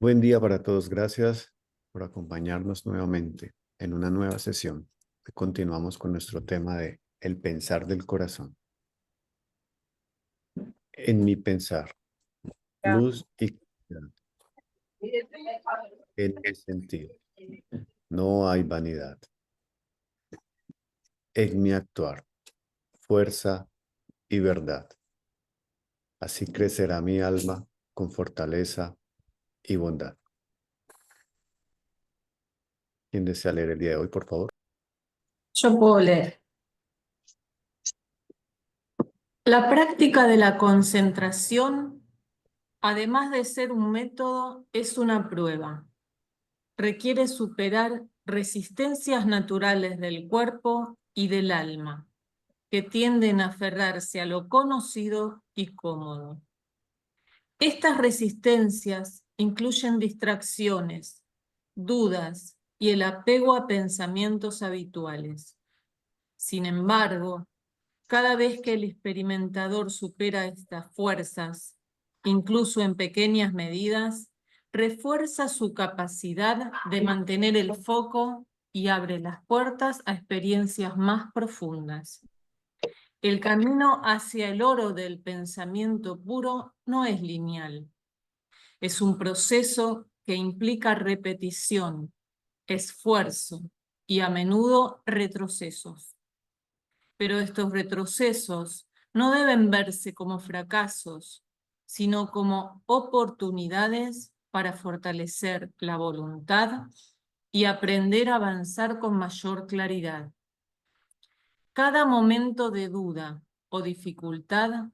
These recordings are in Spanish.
Buen día para todos. Gracias por acompañarnos nuevamente en una nueva sesión. Hoy continuamos con nuestro tema de el pensar del corazón. En mi pensar, luz y claridad. En mi sentido, no hay vanidad. En mi actuar, fuerza y verdad. Así crecerá mi alma con fortaleza y bondad. ¿Quién desea leer el día de hoy, por favor? Yo puedo leer. La práctica de la concentración, además de ser un método, es una prueba. Requiere superar resistencias naturales del cuerpo y del alma, que tienden a aferrarse a lo conocido y cómodo. Estas resistencias incluyen distracciones, dudas y el apego a pensamientos habituales. Sin embargo, cada vez que el experimentador supera estas fuerzas, incluso en pequeñas medidas, refuerza su capacidad de mantener el foco y abre las puertas a experiencias más profundas. El camino hacia el oro del pensamiento puro no es lineal. Es un proceso que implica repetición, esfuerzo y a menudo retrocesos. Pero estos retrocesos no deben verse como fracasos, sino como oportunidades para fortalecer la voluntad y aprender a avanzar con mayor claridad. Cada momento de duda o dificultad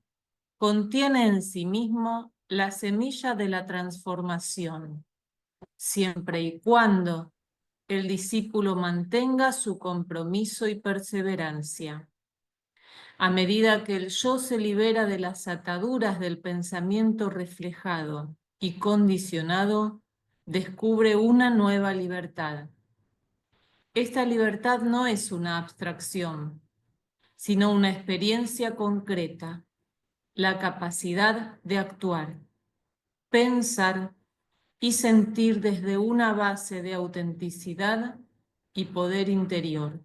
contiene en sí mismo la semilla de la transformación, siempre y cuando el discípulo mantenga su compromiso y perseverancia. A medida que el yo se libera de las ataduras del pensamiento reflejado y condicionado, descubre una nueva libertad. Esta libertad no es una abstracción, sino una experiencia concreta, la capacidad de actuar, pensar y sentir desde una base de autenticidad y poder interior.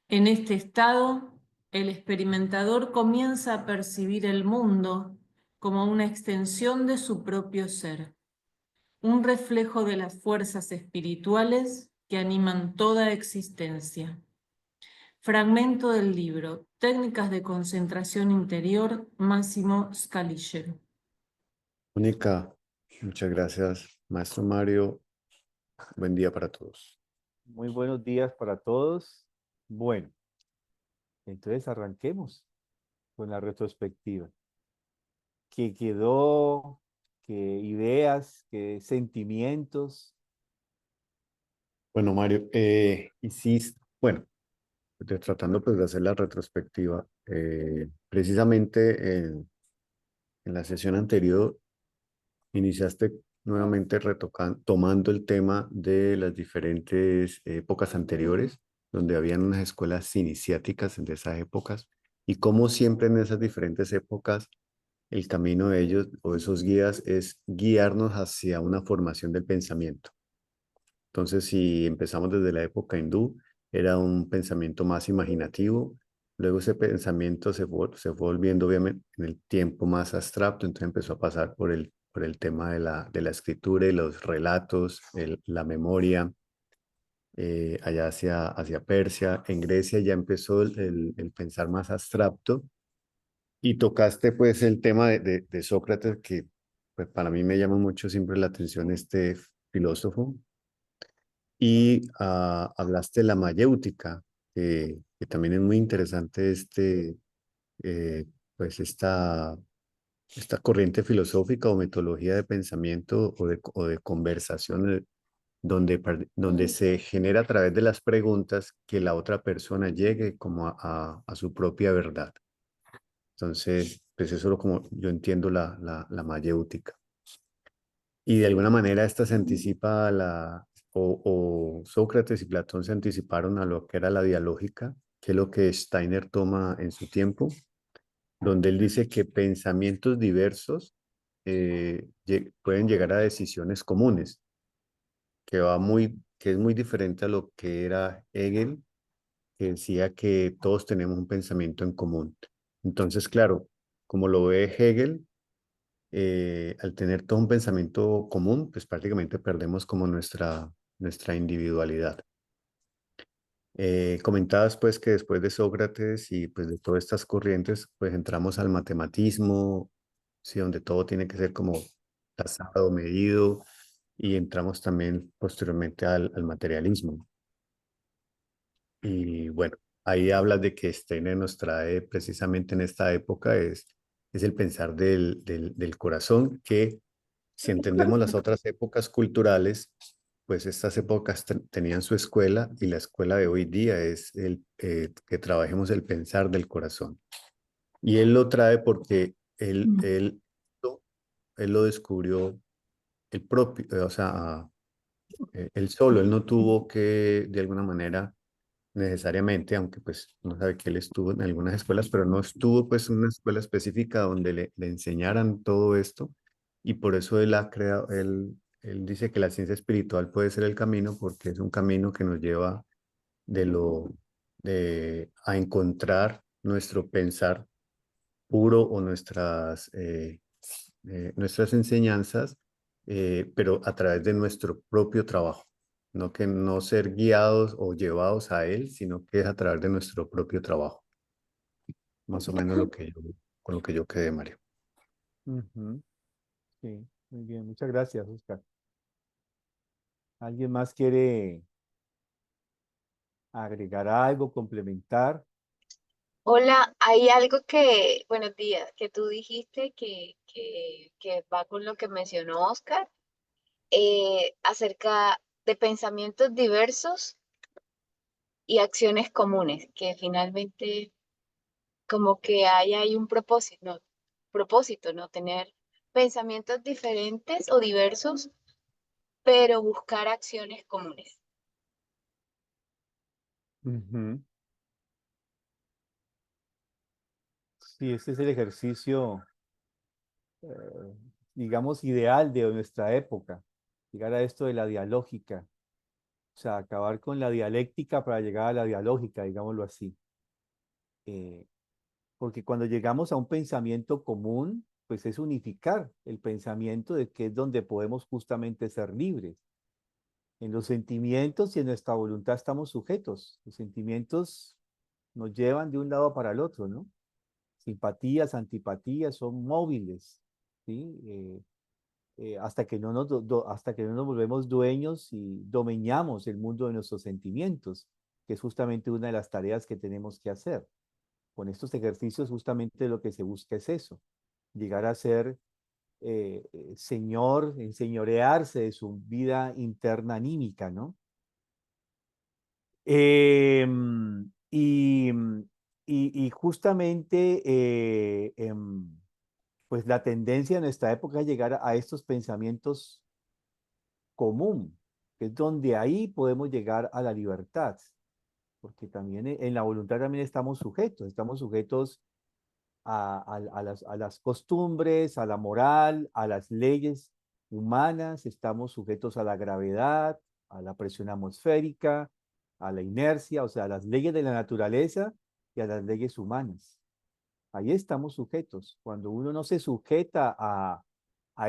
En este estado, el experimentador comienza a percibir el mundo como una extensión de su propio ser, un reflejo de las fuerzas espirituales que animan toda existencia. Fragmento del libro Técnicas de concentración interior, Máximo Scaliger. Mónica, muchas gracias. Maestro Mario, buen día para todos. Muy buenos días para todos. Bueno, entonces arranquemos con la retrospectiva. ¿Qué quedó? ¿Qué ideas? ¿Qué sentimientos? Bueno, Mario, bueno, tratando pues de hacer la retrospectiva, precisamente en la sesión anterior iniciaste nuevamente tomando el tema de las diferentes épocas anteriores, donde habían unas escuelas iniciáticas de esas épocas, y como siempre en esas diferentes épocas, el camino de ellos o esos guías es guiarnos hacia una formación del pensamiento. Entonces, si empezamos desde la época hindú, era un pensamiento más imaginativo. Luego ese pensamiento se fue volviendo obviamente en el tiempo más abstracto, entonces empezó a pasar por el tema de la escritura y los relatos, la memoria, allá hacia Persia. En Grecia ya empezó el pensar más abstracto y tocaste pues el tema de Sócrates, que pues, para mí me llama mucho siempre la atención este filósofo. Y hablaste de la mayéutica, que también es muy interesante eh, pues esta corriente filosófica o metodología de pensamiento o de conversación donde se genera a través de las preguntas que la otra persona llegue como a su propia verdad. Entonces, pues eso es como yo entiendo la mayéutica. Y de alguna manera esta se anticipa o Sócrates y Platón se anticiparon a lo que era la dialógica, que es lo que Steiner toma en su tiempo, donde él dice que pensamientos diversos pueden llegar a decisiones comunes, que es muy diferente a lo que era Hegel, que decía que todos tenemos un pensamiento en común. Entonces, claro, como lo ve Hegel, al tener todo un pensamiento común, pues prácticamente perdemos como nuestra individualidad. Comentabas pues que después de Sócrates y pues de todas estas corrientes, pues entramos al matematismo, sí, donde todo tiene que ser como tasado, medido, y entramos también posteriormente al materialismo. Y bueno, ahí hablas de que Steiner nos trae precisamente en esta época es el pensar del corazón, que si entendemos las otras épocas culturales, pues estas épocas tenían su escuela y la escuela de hoy día es que trabajemos el pensar del corazón. Y él lo trae porque él lo descubrió el propio, o sea, él solo, él no tuvo que de alguna manera necesariamente, aunque pues no sabe que él estuvo en algunas escuelas, pero no estuvo pues en una escuela específica donde le enseñaran todo esto y por eso él ha creado, él dice que la ciencia espiritual puede ser el camino porque es un camino que nos lleva de a encontrar nuestro pensar puro o nuestras enseñanzas, pero a través de nuestro propio trabajo. No que no ser guiados o llevados a él, sino que es a través de nuestro propio trabajo. Más o menos con lo que yo quedé, Mario. Ujú. Sí, muy bien. Muchas gracias, Oscar. ¿Alguien más quiere agregar algo, complementar? Hola, hay algo que, buenos días, que tú dijiste que va con lo que mencionó Oscar, acerca de pensamientos diversos y acciones comunes, que finalmente como que hay un propósito, ¿no? Tener pensamientos diferentes o diversos, pero buscar acciones comunes. Ujú. Sí, ese es el ejercicio, digamos, ideal de nuestra época. Llegar a esto de la dialógica. O sea, acabar con la dialéctica para llegar a la dialógica, digámoslo así. Eh, Porque cuando llegamos a un pensamiento común, pues es unificar el pensamiento de que es donde podemos justamente ser libres. En los sentimientos y en nuestra voluntad estamos sujetos. Los sentimientos nos llevan de un lado para el otro, ¿no? Simpatías, antipatías son móviles, ¿sí? Hasta que no hasta que no nos volvemos dueños y dominamos el mundo de nuestros sentimientos, que es justamente una de las tareas que tenemos que hacer. Con estos ejercicios justamente lo que se busca es eso, llegar a ser señor, enseñorearse de su vida interna anímica, ¿no? Y, y justamente, pues la tendencia en esta época es llegar a estos pensamientos común, que es donde ahí podemos llegar a la libertad, porque también en la voluntad también estamos sujetos a las costumbres, a la moral, a las leyes humanas, estamos sujetos a la gravedad, a la presión atmosférica, a la inercia, o sea, a las leyes de la naturaleza y a las leyes humanas. Ahí estamos sujetos. Cuando uno no se sujeta a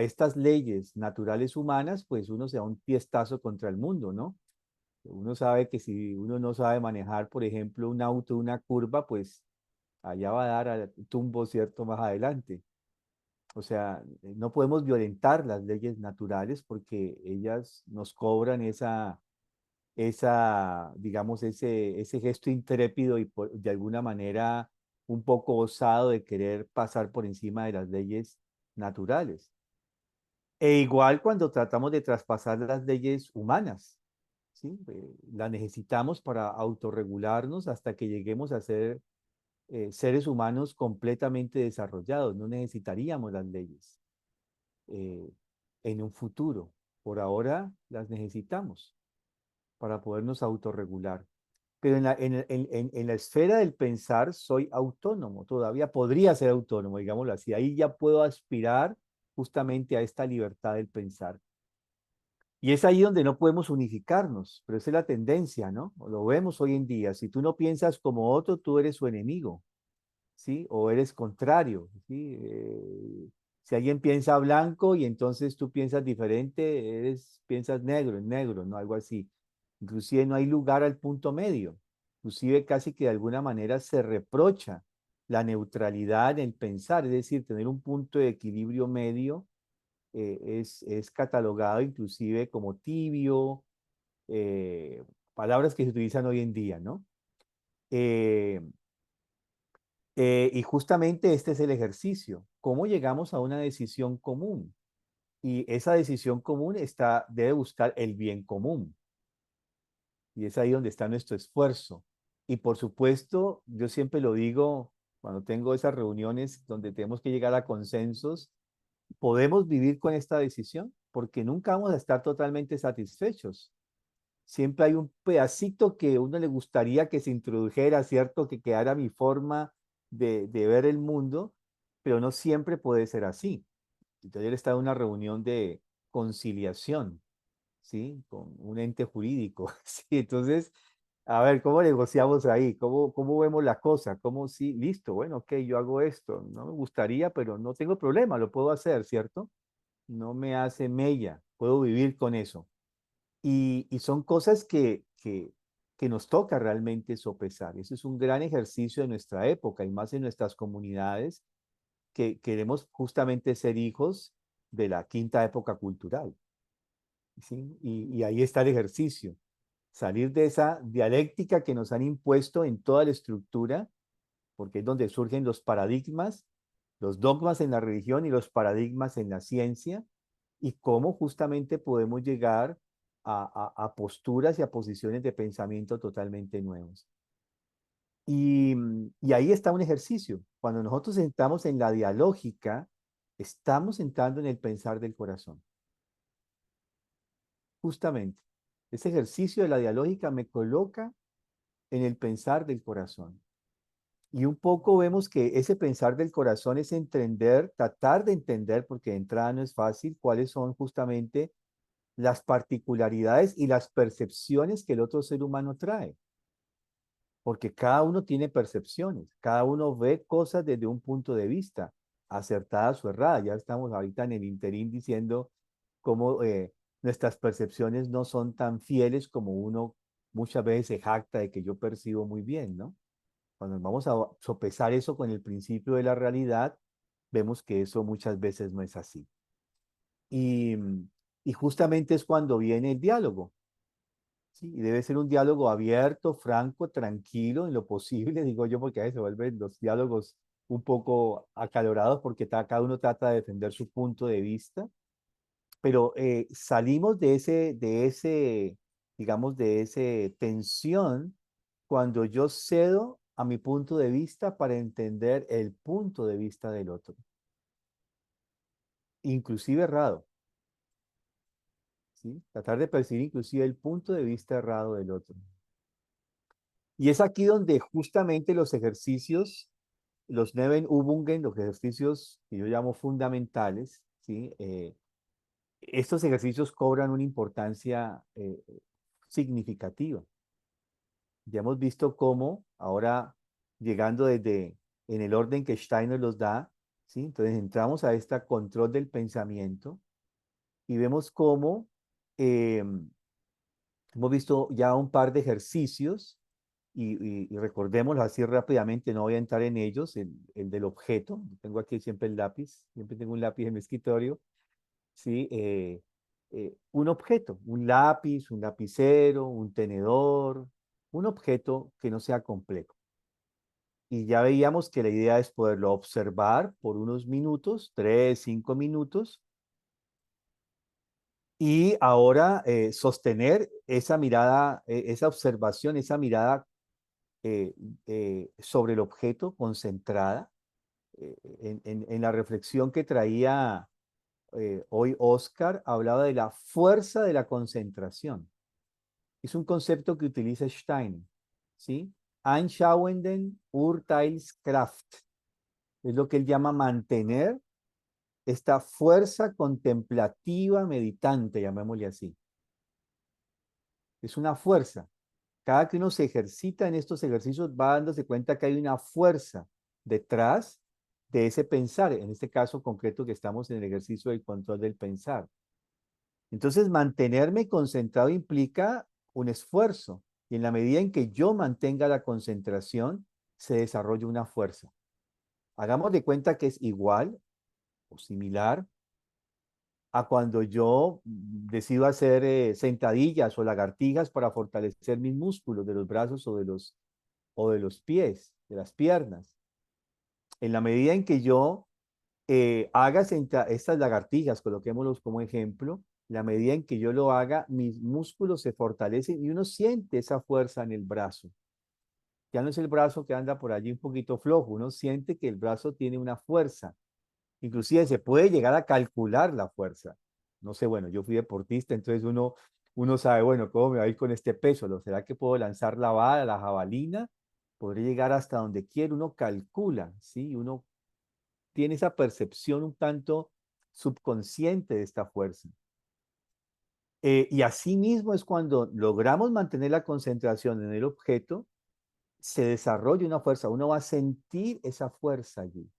estas leyes naturales humanas, pues uno se da un piestazo contra el mundo, ¿no? Uno sabe que si uno no sabe manejar, por ejemplo, un auto, una curva, pues allá va a dar al tumbo, ¿cierto? Más adelante. O sea, no podemos violentar las leyes naturales porque ellas nos cobran digamos, ese gesto intrépido y de alguna manera un poco osado de querer pasar por encima de las leyes naturales. E igual cuando tratamos de traspasar las leyes humanas, ¿sí? Las necesitamos para autorregularnos hasta que lleguemos a ser seres humanos completamente desarrollados. No necesitaríamos las leyes eh, en un futuro. Por ahora las necesitamos para podernos autorregular. Pero en la esfera del pensar soy autónomo, todavía podría ser autónomo, digámoslo así. Ahí ya puedo aspirar justamente a esta libertad del pensar. Y es ahí donde no podemos unificarnos, pero esa es la tendencia, ¿no? Lo vemos hoy en día. Si tú no piensas como otro, tú eres su enemigo, ¿sí? O eres contrario, ¿sí? Si alguien piensa blanco y entonces tú piensas diferente, piensas negro, ¿no? Algo así. Inclusive no hay lugar al punto medio. Inclusive casi que de alguna manera se reprocha la neutralidad en pensar, es decir, tener un punto de equilibrio medio es catalogado inclusive como tibio, palabras que se utilizan hoy en día, ¿no? Eh, y justamente este es el ejercicio. ¿Cómo llegamos a una decisión común? Y esa decisión común debe buscar el bien común. Y es ahí donde está nuestro esfuerzo. Y por supuesto, yo siempre lo digo cuando tengo esas reuniones donde tenemos que llegar a consensos, podemos vivir con esta decisión porque nunca vamos a estar totalmente satisfechos. Siempre hay un pedacito que a uno le gustaría que se introdujera, ¿cierto? Que quedara mi forma de ver el mundo, pero no siempre puede ser así. Entonces, ayer estaba en una reunión de conciliación, ¿sí? Con un ente jurídico, ¿sí? Entonces, a ver, ¿cómo negociamos ahí? ¿Cómo vemos la cosa? ¿Cómo sí? Listo, bueno, ok, yo hago esto. No me gustaría, pero no tengo problema, lo puedo hacer, ¿cierto? No me hace mella, puedo vivir con eso. Y son cosas que nos toca realmente sopesar. Eso es un gran ejercicio de nuestra época y más en nuestras comunidades que queremos justamente ser hijos de la quinta época cultural. ¿Sí? Y ahí está el ejercicio. Salir de esa dialéctica que nos han impuesto en toda la estructura, porque es donde surgen los paradigmas, los dogmas en la religión y los paradigmas en la ciencia, y cómo justamente podemos llegar a posturas y a posiciones de pensamiento totalmente nuevos. Y ahí está un ejercicio. Cuando nosotros entramos en la dialógica, estamos entrando en el pensar del corazón. Justamente, ese ejercicio de la dialógica me coloca en el pensar del corazón. Y un poco vemos que ese pensar del corazón es entender, tratar de entender, porque de entrada no es fácil, cuáles son justamente las particularidades y las percepciones que el otro ser humano trae. Porque cada uno tiene percepciones, cada uno ve cosas desde un punto de vista, acertadas o erradas. Ya estamos ahorita en el interín diciendo cómo nuestras percepciones no son tan fieles como uno muchas veces se jacta de que yo percibo muy bien, ¿no? Cuando vamos a sopesar eso con el principio de la realidad, vemos que eso muchas veces no es así. Y, y justamente es cuando viene el diálogo, ¿sí? Y debe ser un diálogo abierto, franco, tranquilo, en lo posible, digo yo, porque a veces se vuelven los diálogos un poco acalorados porque cada uno trata de defender su punto de vista, pero salimos digamos, de ese tensión cuando yo cedo a mi punto de vista para entender el punto de vista del otro, inclusive errado, ¿sí? Tratar de percibir inclusive el punto de vista errado del otro. Y es aquí donde justamente los ejercicios, los Nebenübungen, los ejercicios que yo llamo fundamentales, ¿sí? Estos ejercicios cobran una importancia significativa. Ya hemos visto cómo ahora, llegando desde en el orden que Steiner los da, ¿sí? Entonces entramos a este control del pensamiento y vemos cómo eh, hemos visto ya un par de ejercicios y recordémoslo así rápidamente, no voy a entrar en ellos, el del objeto, tengo aquí siempre el lápiz, siempre tengo un lápiz en mi escritorio, ¿sí? Un objeto, un lápiz, un lapicero, un tenedor, un objeto que no sea complejo. Y ya veíamos que la idea es poderlo observar por unos minutos, 3, 5 minutos, y ahora sostener esa mirada, esa observación, esa mirada eh, sobre el objeto concentrada en la reflexión que traía hoy Oscar, hablaba de la fuerza de la concentración. Es un concepto que utiliza Stein, ¿sí? Anschauenden Urteilskraft. Es lo que él llama mantener esta fuerza contemplativa meditante, llamémosle así. Es una fuerza. Cada que uno se ejercita en estos ejercicios va dándose cuenta que hay una fuerza detrás de ese pensar, en este caso concreto que estamos en el ejercicio del control del pensar. Entonces, mantenerme concentrado implica un esfuerzo, y en la medida en que yo mantenga la concentración, se desarrolla una fuerza. Hagamos de cuenta que es igual o similar a cuando yo decido hacer sentadillas o lagartijas para fortalecer mis músculos de los brazos o de los pies, de las piernas. En la medida en que yo haga estas lagartijas, coloquémoslos como ejemplo, la medida en que yo lo haga, mis músculos se fortalecen y uno siente esa fuerza en el brazo. Ya no es el brazo que anda por allí un poquito flojo, uno siente que el brazo tiene una fuerza. Inclusive se puede llegar a calcular la fuerza. No sé, bueno, yo fui deportista, entonces uno sabe, bueno, ¿cómo me va a ir con este peso? ¿Será que puedo lanzar la vara, la jabalina? ¿Podré llegar hasta donde quiero? Uno calcula, ¿sí? Uno tiene esa percepción un tanto subconsciente de esta fuerza. Y así mismo es cuando logramos mantener la concentración en el objeto, se desarrolla una fuerza, uno va a sentir esa fuerza allí.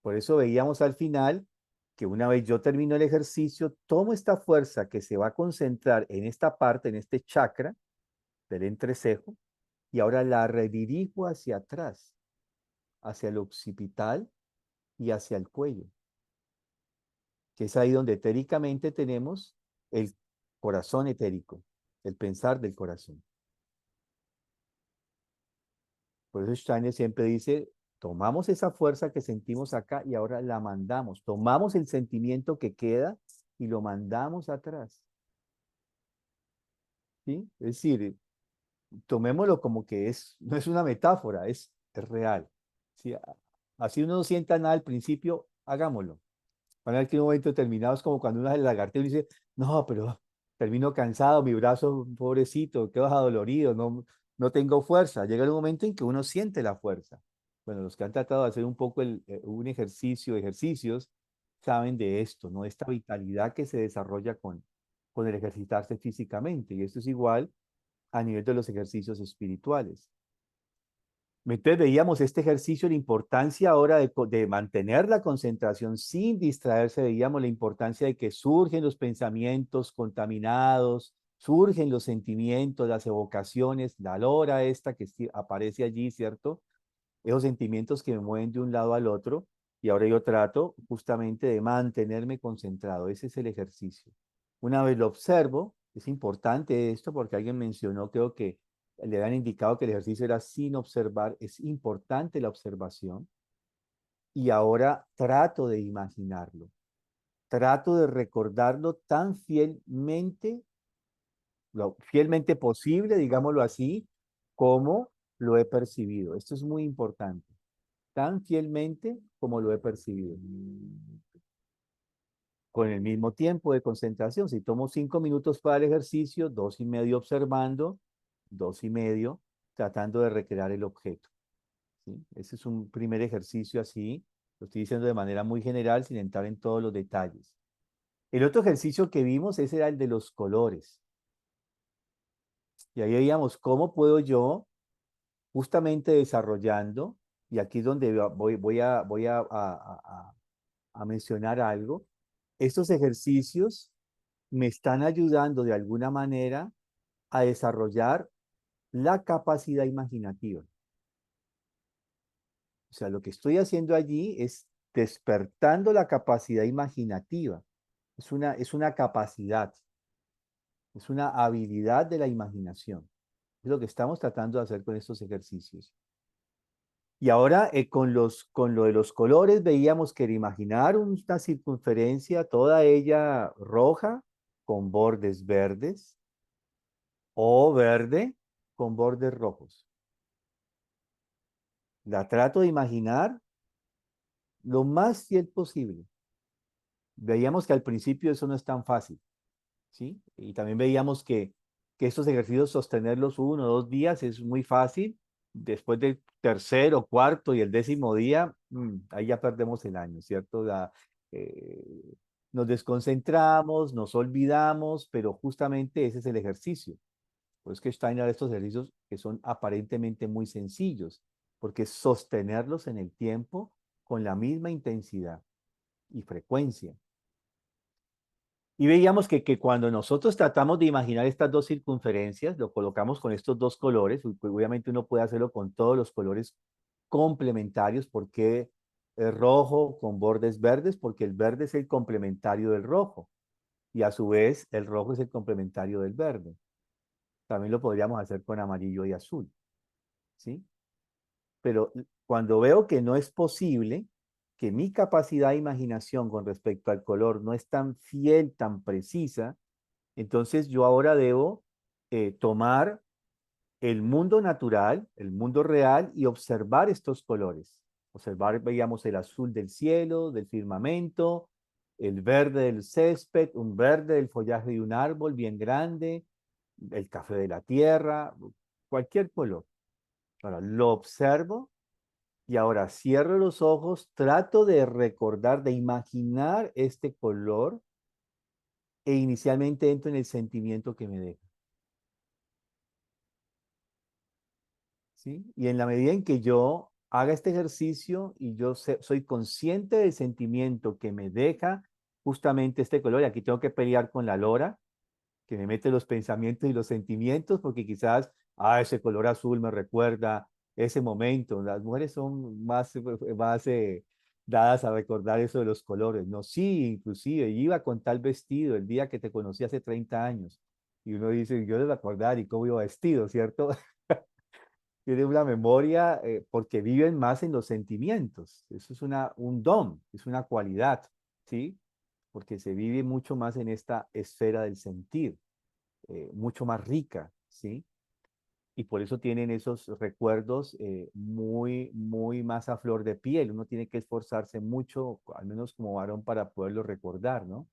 Por eso veíamos al final que una vez yo termino el ejercicio, tomo esta fuerza que se va a concentrar en esta parte, en este chakra del entrecejo, y ahora la redirijo hacia atrás, hacia el occipital y hacia el cuello, que es ahí donde etéricamente tenemos el corazón etérico, el pensar del corazón. Por eso Steiner siempre dice, tomamos esa fuerza que sentimos acá y ahora la mandamos. Tomamos el sentimiento que queda y lo mandamos atrás. ¿Sí? Es decir, tomémoslo como que no es una metáfora, es real. ¿Sí? Así uno no sienta nada al principio, hagámoslo. Van a ver que en un momento determinado es como cuando uno hace el lagarteo y dice, no, pero termino cansado, mi brazo, pobrecito, quedo adolorido, no tengo fuerza. Llega el momento en que uno siente la fuerza. Bueno, los que han tratado de hacer un poco un ejercicios, saben de esto, ¿no? Esta vitalidad que se desarrolla con el ejercitarse físicamente. Y esto es igual a nivel de los ejercicios espirituales. Entonces veíamos este ejercicio, la importancia ahora de mantener la concentración sin distraerse, veíamos la importancia de que surgen los pensamientos contaminados, surgen los sentimientos, las evocaciones, la lora esta que aparece allí, ¿cierto? Esos sentimientos que me mueven de un lado al otro, y ahora yo trato justamente de mantenerme concentrado, ese es el ejercicio. Una vez lo observo, es importante esto porque alguien mencionó, creo que le habían indicado que el ejercicio era sin observar, es importante la observación, y ahora trato de imaginarlo, trato de recordarlo tan fielmente, lo fielmente posible, digámoslo así, como lo he percibido. Esto es muy importante, tan fielmente como lo he percibido. Con el mismo tiempo de concentración, si tomo 5 minutos para el ejercicio, 2,5 observando, 2,5 tratando de recrear el objeto. ¿Sí? Ese es un primer ejercicio así, lo estoy diciendo de manera muy general sin entrar en todos los detalles. El otro ejercicio que vimos, ese era el de los colores. Y ahí veíamos cómo puedo yo, justamente desarrollando, y aquí es donde voy a mencionar algo, estos ejercicios me están ayudando de alguna manera a desarrollar la capacidad imaginativa. O sea, lo que estoy haciendo allí es despertando la capacidad imaginativa. Es una capacidad, es una habilidad de la imaginación. Es lo que estamos tratando de hacer con estos ejercicios. Y ahora con lo de los colores veíamos que era imaginar una circunferencia, toda ella roja, con bordes verdes, o verde con bordes rojos. La trato de imaginar lo más fiel posible. Veíamos que al principio eso no es tan fácil, ¿sí? Y también veíamos que estos ejercicios sostenerlos 1 o 2 días es muy fácil, después del tercer o cuarto y el 10.º día, ahí ya perdemos el año, ¿cierto? Eh, Nos desconcentramos, nos olvidamos, pero justamente ese es el ejercicio. Por eso es que Steiner estos ejercicios que son aparentemente muy sencillos, porque sostenerlos en el tiempo con la misma intensidad y frecuencia. Y veíamos que cuando nosotros tratamos de imaginar estas dos circunferencias, lo colocamos con estos dos colores, obviamente uno puede hacerlo con todos los colores complementarios, porque el rojo con bordes verdes, porque el verde es el complementario del rojo, y a su vez el rojo es el complementario del verde. También lo podríamos hacer con amarillo y azul, ¿sí? Pero cuando veo que no es posible, que mi capacidad de imaginación con respecto al color no es tan fiel, tan precisa, entonces yo ahora debo tomar el mundo natural, el mundo real y observar estos colores. Observar, veíamos el azul del cielo, del firmamento, el verde del césped, un verde del follaje de un árbol bien grande, el café de la tierra, cualquier color. Ahora lo observo y ahora cierro los ojos, trato de recordar, de imaginar este color e inicialmente entro en el sentimiento que me deja. ¿Sí? Y en la medida en que yo haga este ejercicio y yo soy consciente del sentimiento que me deja justamente este color, y aquí tengo que pelear con la lora, que me mete los pensamientos y los sentimientos, porque quizás, ese color azul me recuerda ese momento. Las mujeres son más dadas a recordar eso de los colores. No, sí, inclusive, iba con tal vestido el día que te conocí hace 30 años. Y uno dice, yo debo acordar y cómo iba vestido, ¿cierto? Tiene una memoria porque viven más en los sentimientos. Eso es un don, es una cualidad, ¿sí? Porque se vive mucho más en esta esfera del sentir, mucho más rica, ¿sí? Y por eso tienen esos recuerdos muy, muy más a flor de piel. Uno tiene que esforzarse mucho, al menos como varón, para poderlo recordar, ¿no?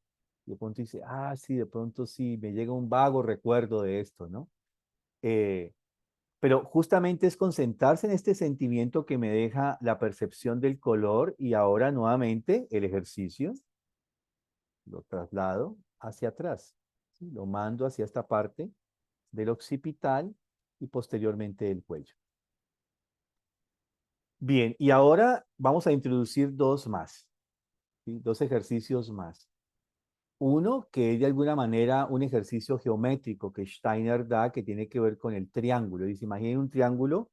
Y de pronto dice, sí, de pronto sí, me llega un vago recuerdo de esto, ¿no? Eh, pero justamente es concentrarse en este sentimiento que me deja la percepción del color y ahora nuevamente el ejercicio lo traslado hacia atrás, ¿sí? Lo mando hacia esta parte del occipital y posteriormente del cuello. Bien, y ahora vamos a introducir dos más, ¿sí? Dos ejercicios más. Uno que es de alguna manera un ejercicio geométrico que Steiner da, que tiene que ver con el triángulo. Dice, imaginen un triángulo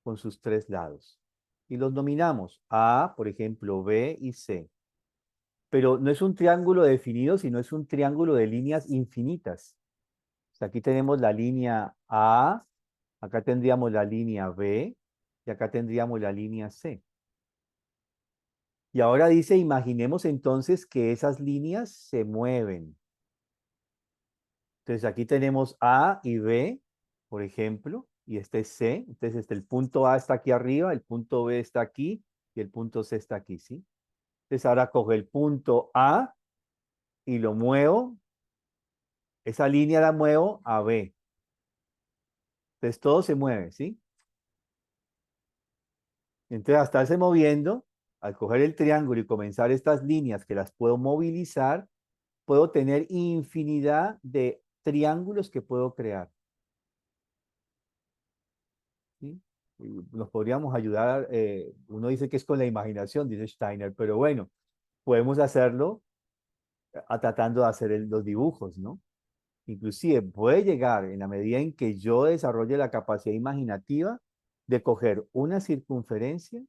con sus tres lados. Y los dominamos A, por ejemplo, B y C. Pero no es un triángulo definido, sino es un triángulo de líneas infinitas. O sea, aquí tenemos la línea A, acá tendríamos la línea B y acá tendríamos la línea C. Y ahora dice, imaginemos entonces que esas líneas se mueven. Entonces aquí tenemos A y B, por ejemplo, y este es C. Entonces el punto A está aquí arriba, el punto B está aquí y el punto C está aquí, ¿sí? Entonces ahora cojo el punto A y lo muevo. Esa línea la muevo a B. Entonces todo se mueve, ¿sí? Entonces al estarse moviendo, al coger el triángulo y comenzar estas líneas que las puedo movilizar, puedo tener infinidad de triángulos que puedo crear, ¿sí? Y nos podríamos ayudar, uno dice que es con la imaginación, dice Steiner, pero bueno, podemos hacerlo tratando de hacer los dibujos, ¿no? Inclusive puede llegar en la medida en que yo desarrolle la capacidad imaginativa de coger una circunferencia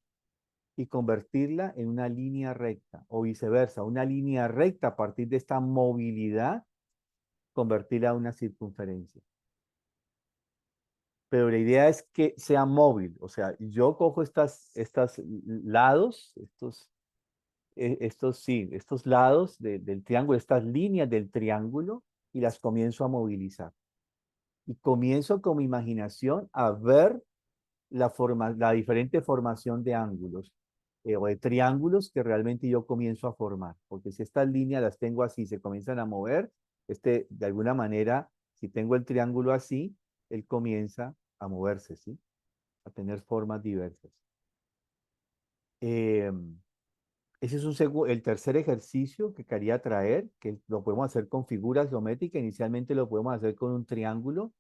y convertirla en una línea recta o viceversa, una línea recta a partir de esta movilidad, convertirla en una circunferencia. Pero la idea es que sea móvil, o sea, yo cojo estas lados, estos lados del triángulo, estas líneas del triángulo y las comienzo a movilizar. Y comienzo con mi imaginación a ver la diferente formación de ángulos o de triángulos que realmente yo comienzo a formar. Porque si estas líneas las tengo así, se comienzan a mover, de alguna manera, si tengo el triángulo así, él comienza a moverse, ¿sí? a tener formas diversas. Eh, Ese es el tercer ejercicio que quería traer, que lo podemos hacer con figuras geométricas. Inicialmente lo podemos hacer con un triángulo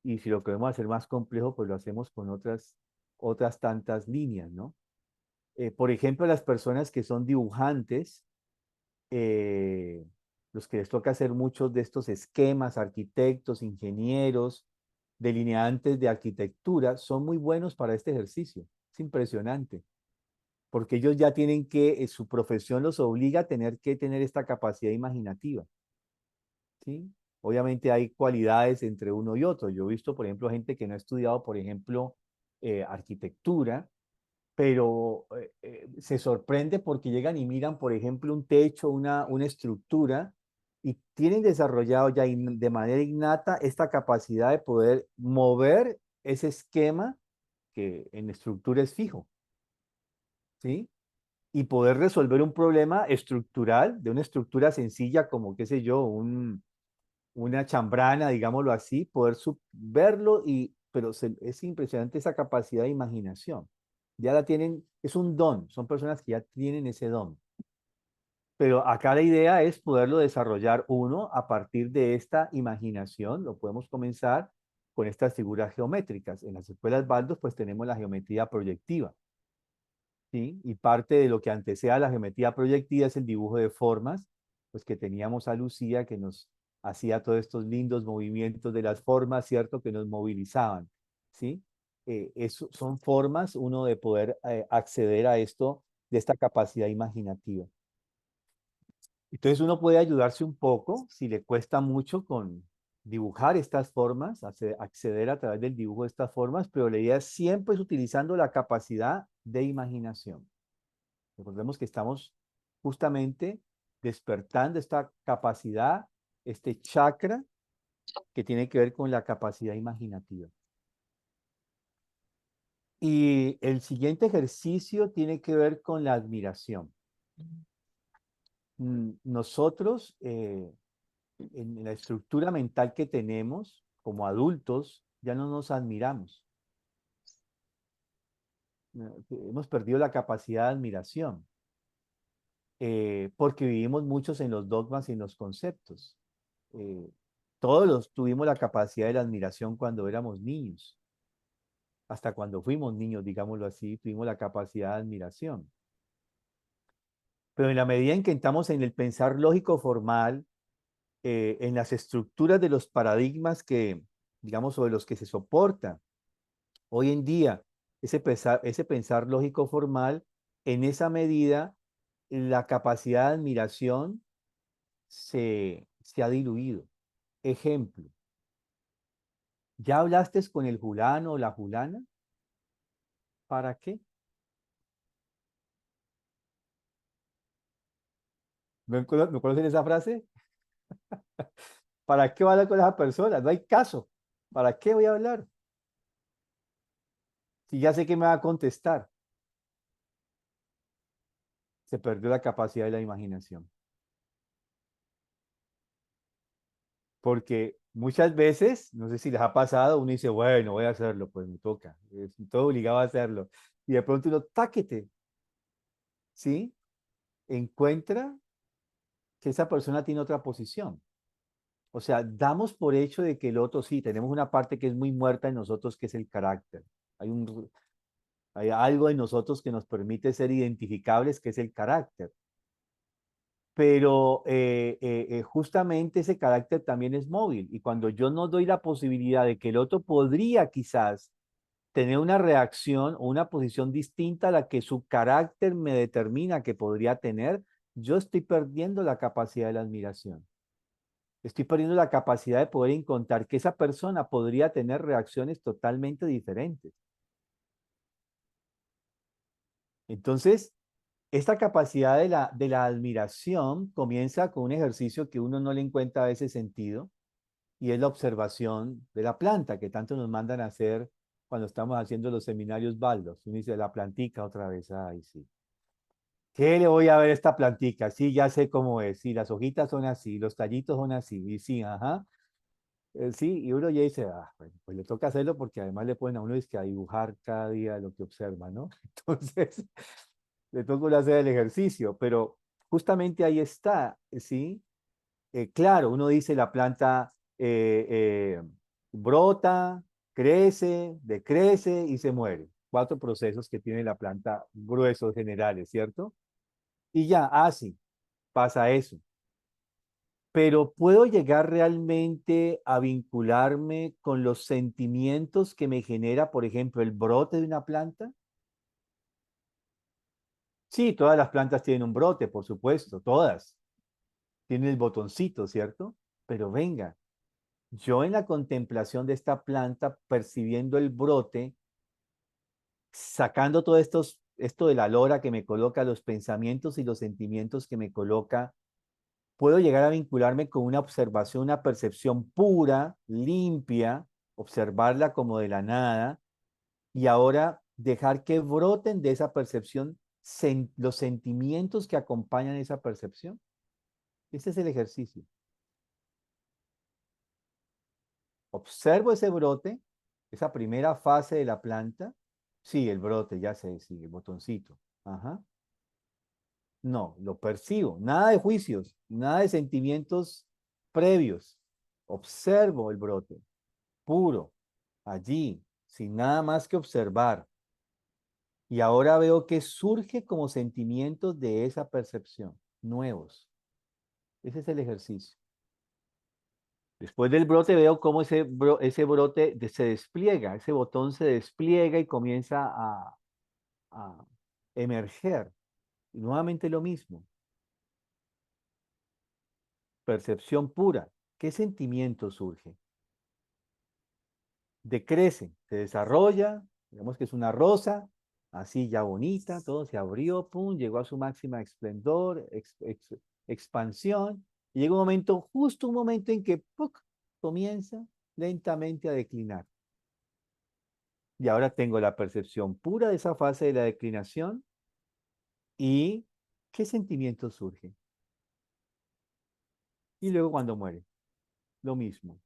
y si lo queremos hacer más complejo, pues lo hacemos con otras tantas líneas, ¿no? Por ejemplo, las personas que son dibujantes, eh, los que les toca hacer muchos de estos esquemas, arquitectos, ingenieros, delineantes de arquitectura, son muy buenos para este ejercicio. Es impresionante porque ellos ya tienen que, su profesión los obliga a tener que tener esta capacidad imaginativa, ¿sí? Obviamente hay cualidades entre uno y otro. Yo he visto, por ejemplo, gente que no ha estudiado, por ejemplo, arquitectura, pero se sorprende porque llegan y miran, por ejemplo, un techo, una estructura, y tienen desarrollado ya de manera innata esta capacidad de poder mover ese esquema que en estructura es fijo, ¿sí? Y poder resolver un problema estructural, de una estructura sencilla como, qué sé yo, una chambrana, digámoslo así, poder verlo, pero es impresionante esa capacidad de imaginación. Ya la tienen, es un don, son personas que ya tienen ese don. Pero acá la idea es poderlo desarrollar uno a partir de esta imaginación, lo podemos comenzar con estas figuras geométricas. En las escuelas Baldos pues tenemos la geometría proyectiva. ¿Sí? Y parte de lo que antecede a la geometría proyectiva es el dibujo de formas, pues que teníamos a Lucía que nos hacía todos estos lindos movimientos de las formas, ¿cierto? Que nos movilizaban, ¿sí? Son formas, uno de poder acceder a esto, de esta capacidad imaginativa. Entonces uno puede ayudarse un poco, si le cuesta mucho, con dibujar estas formas, acceder a través del dibujo de estas formas, pero la idea siempre es utilizando la capacidad de imaginación. Recordemos que estamos justamente despertando esta capacidad, este chakra que tiene que ver con la capacidad imaginativa. Y el siguiente ejercicio tiene que ver con la admiración. Nosotros, en la estructura mental que tenemos como adultos, ya no nos admiramos. Hemos perdido la capacidad de admiración. Porque vivimos muchos en los dogmas y en los conceptos. Todos tuvimos la capacidad de la admiración cuando éramos niños. Hasta cuando fuimos niños, digámoslo así, tuvimos la capacidad de admiración. Pero en la medida en que entramos en el pensar lógico formal, en las estructuras de los paradigmas que, digamos, sobre los que se soporta hoy en día ese pensar lógico formal, en esa medida la capacidad de admiración se ha diluido. Ejemplo, ¿ya hablaste con el fulano o la fulana? ¿Para qué? ¿Me conocen esa frase? ¿Para qué voy a hablar con esa persona? No hay caso. ¿Para qué voy a hablar? Si ya sé que me va a contestar. Se perdió la capacidad de la imaginación. Porque muchas veces, no sé si les ha pasado, uno dice, bueno, voy a hacerlo, pues me toca. Estoy todo obligado a hacerlo. Y de pronto uno, táquete, ¿sí? Encuentra que esa persona tiene otra posición. O sea, damos por hecho de que el otro sí, tenemos una parte que es muy muerta en nosotros, que es el carácter. Hay algo en nosotros que nos permite ser identificables, que es el carácter. Pero justamente ese carácter también es móvil. Y cuando yo no doy la posibilidad de que el otro podría quizás tener una reacción o una posición distinta a la que su carácter me determina que podría tener, yo estoy perdiendo la capacidad de la admiración. Estoy perdiendo la capacidad de poder encontrar que esa persona podría tener reacciones totalmente diferentes. Entonces, esta capacidad de la admiración comienza con un ejercicio que uno no le encuentra a veces sentido, y es la observación de la planta, que tanto nos mandan a hacer cuando estamos haciendo los seminarios baldos. Uno dice, la plantica otra vez, ay, sí. ¿Qué le voy a ver a esta plantica? Sí, ya sé cómo es. Sí, las hojitas son así, los tallitos son así. Y sí, ajá. Sí, y uno ya dice, ah, bueno, pues le toca hacerlo porque además le ponen a uno es que a dibujar cada día lo que observa, ¿no? Entonces, le toca uno hacer el ejercicio, pero justamente ahí está, ¿sí? Claro, uno dice la planta brota, crece, decrece y se muere. 4 procesos que tiene la planta gruesos generales, ¿cierto? Y ya, así, pasa eso. Pero ¿puedo llegar realmente a vincularme con los sentimientos que me genera, por ejemplo, el brote de una planta? Sí, todas las plantas tienen un brote, por supuesto, todas. Tienen el botoncito, ¿cierto? Pero venga, yo en la contemplación de esta planta, percibiendo el brote, sacando todo esto de la lora que me coloca, los pensamientos y los sentimientos que me coloca, puedo llegar a vincularme con una observación, una percepción pura, limpia, observarla como de la nada y ahora dejar que broten de esa percepción los sentimientos que acompañan esa percepción. Ese es el ejercicio. Observo ese brote, esa primera fase de la planta. Sí, el brote, ya sé, sí, el botoncito. Ajá. No, lo percibo. Nada de juicios, nada de sentimientos previos. Observo el brote, puro, allí, sin nada más que observar. Y ahora veo que surge como sentimientos de esa percepción, nuevos. Ese es el ejercicio. Después del brote veo cómo ese brote se despliega, ese botón se despliega y comienza a emerger. Y nuevamente lo mismo, percepción pura. ¿Qué sentimiento surge? Decrece, se desarrolla, digamos que es una rosa, así ya bonita, todo se abrió, pum, llegó a su máxima esplendor, expansión, y llega un momento, justo un momento en que ¡puc! Comienza lentamente a declinar. Y ahora tengo la percepción pura de esa fase de la declinación y ¿qué sentimiento surge? Y luego cuando muere, lo mismo.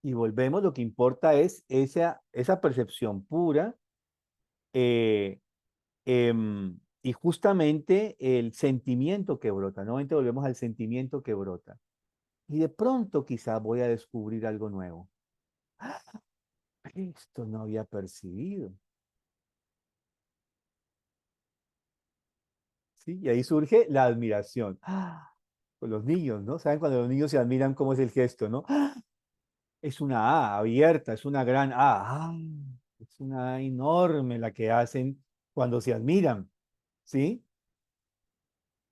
Y volvemos, lo que importa es esa percepción pura eh, y justamente el sentimiento que brota. Nuevamente volvemos al sentimiento que brota. Y de pronto quizás voy a descubrir algo nuevo. ¡Ah! Esto no había percibido. ¿Sí? Y ahí surge la admiración. ¡Ah! Con los niños, ¿no? ¿Saben cuando los niños se admiran cómo es el gesto, ¿no? ¡Ah! Es una A abierta, es una gran A. ¡Ah! Es una A enorme la que hacen cuando se admiran, ¿sí?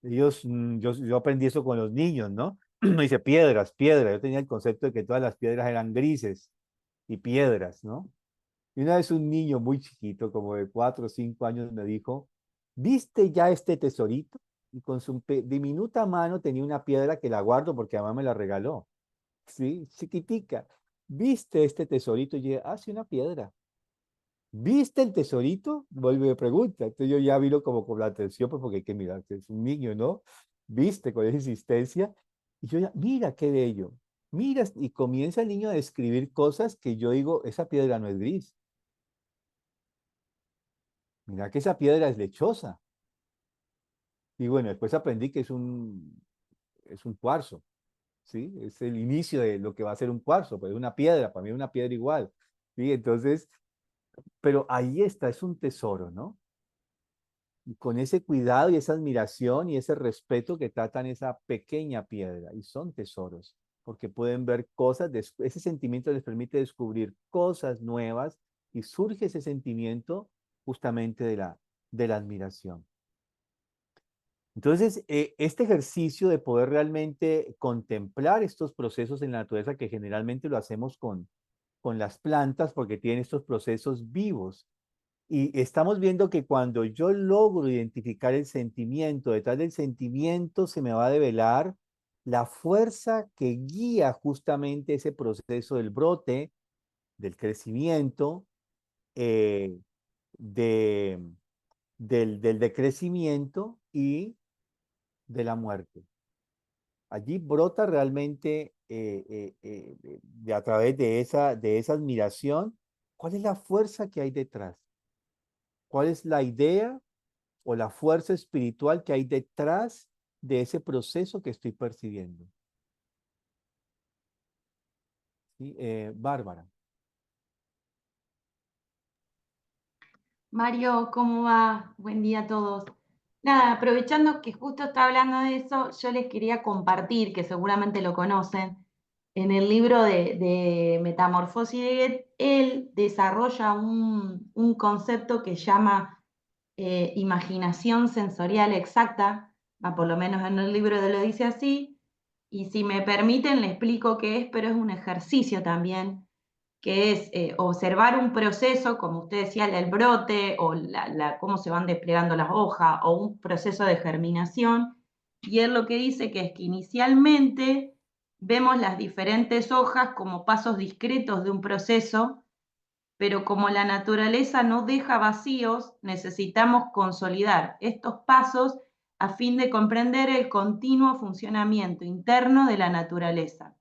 Ellos, yo aprendí eso con los niños, ¿no? Me dice piedras, piedras. Yo tenía el concepto de que todas las piedras eran grises y piedras, ¿no? Y una vez un niño muy chiquito, como de 4 o 5 años, me dijo, ¿viste ya este tesorito? Y con su diminuta mano tenía una piedra que la guardo porque mamá me la regaló, ¿sí? Chiquitica. ¿Viste este tesorito? Y yo dije, ah, sí, una piedra. ¿Viste el tesorito? Vuelve y pregunta. Entonces yo ya vino como con la atención, pues porque hay que mirar, que es un niño, ¿no? ¿Viste con esa insistencia? Y yo ya, mira qué bello. Mira, y comienza el niño a describir cosas que yo digo, esa piedra no es gris. Mira que esa piedra es lechosa. Y bueno, después aprendí que es un cuarzo, ¿sí? Es el inicio de lo que va a ser un cuarzo, pues es una piedra, para mí es una piedra igual, ¿sí? Entonces, pero ahí está, es un tesoro, ¿no? Y con ese cuidado y esa admiración y ese respeto que tratan esa pequeña piedra, y son tesoros, porque pueden ver cosas, ese sentimiento les permite descubrir cosas nuevas y surge ese sentimiento justamente de la admiración. Entonces, este ejercicio de poder realmente contemplar estos procesos en la naturaleza, que generalmente lo hacemos con las plantas porque tienen estos procesos vivos. Y estamos viendo que cuando yo logro identificar el sentimiento, detrás del sentimiento se me va a develar la fuerza que guía justamente ese proceso del brote, del crecimiento, eh, de, del decrecimiento y de la muerte. Allí brota realmente a través de esa admiración, ¿cuál es la fuerza que hay detrás? ¿Cuál es la idea o la fuerza espiritual que hay detrás de ese proceso que estoy percibiendo? ¿Sí? Bárbara. Mario, ¿cómo va? Buen día a todos. Nada, aprovechando que justo está hablando de eso, yo les quería compartir, que seguramente lo conocen, en el libro de Metamorfosis de Goethe, él desarrolla un concepto que llama imaginación sensorial exacta, por lo menos en el libro lo dice así, y si me permiten le explico qué es, pero es un ejercicio también que es observar un proceso, como usted decía, el brote o cómo se van desplegando las hojas o un proceso de germinación. Y él lo que dice que es que inicialmente vemos las diferentes hojas como pasos discretos de un proceso, pero como la naturaleza no deja vacíos, necesitamos consolidar estos pasos a fin de comprender el continuo funcionamiento interno de la naturaleza.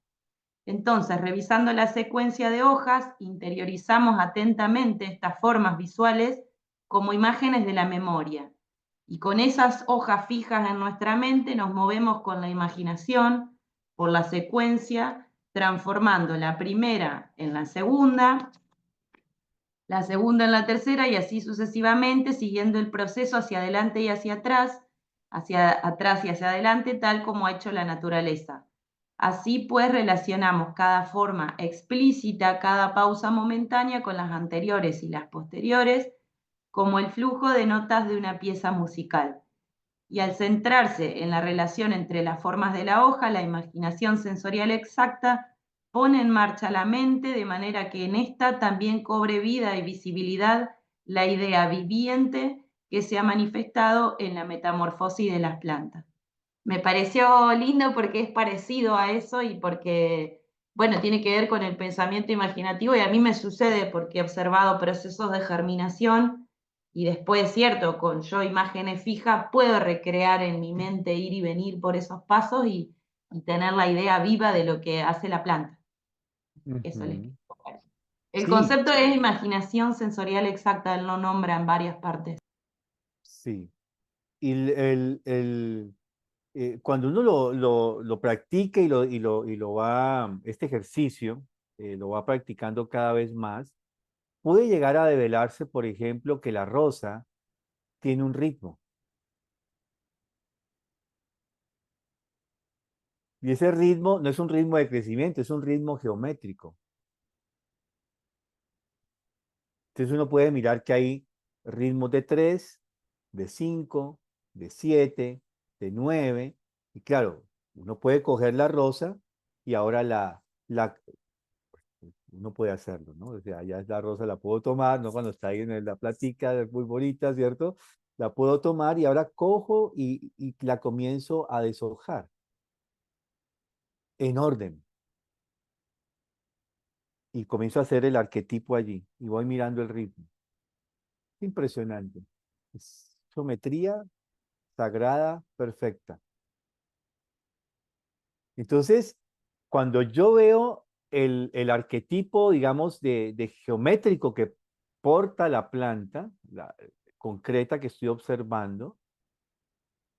Entonces, revisando la secuencia de hojas, interiorizamos atentamente estas formas visuales como imágenes de la memoria. Y con esas hojas fijas en nuestra mente nos movemos con la imaginación por la secuencia, transformando la primera en la segunda en la tercera y así sucesivamente, siguiendo el proceso hacia adelante y hacia atrás y hacia adelante, tal como ha hecho la naturaleza. Así pues relacionamos cada forma explícita, cada pausa momentánea con las anteriores y las posteriores, como el flujo de notas de una pieza musical. Y al centrarse en la relación entre las formas de la hoja, la imaginación sensorial exacta pone en marcha la mente de manera que en esta también cobre vida y visibilidad la idea viviente que se ha manifestado en la metamorfosis de las plantas. Me pareció lindo porque es parecido a eso y porque, bueno, tiene que ver con el pensamiento imaginativo y a mí me sucede porque he observado procesos de germinación y después, cierto, con yo imágenes fijas puedo recrear en mi mente ir y venir por esos pasos y tener la idea viva de lo que hace la planta. Eso les Ujú. quiero contar. El Sí, concepto es imaginación sensorial exacta, él lo nombra en varias partes. sí. Y cuando uno lo practica y lo va, este ejercicio, lo va practicando cada vez más, puede llegar a develarse, por ejemplo, que la rosa tiene un ritmo. Y ese ritmo no es un ritmo de crecimiento, es un ritmo geométrico. Entonces uno puede mirar que hay ritmos de 3, de 5, de 7, de 9. Y claro, uno puede coger la rosa y ahora uno puede hacerlo, ¿no? O sea, ya es la rosa, la puedo tomar, ¿no? Cuando está ahí en la platica, es muy bonita, ¿cierto? La puedo tomar y ahora cojo y la comienzo a deshojar en orden. Y comienzo a hacer el arquetipo allí y voy mirando el ritmo. Impresionante. Es geometría sagrada, perfecta. Entonces, cuando yo veo el arquetipo, digamos, de geométrico que porta la planta, la concreta que estoy observando,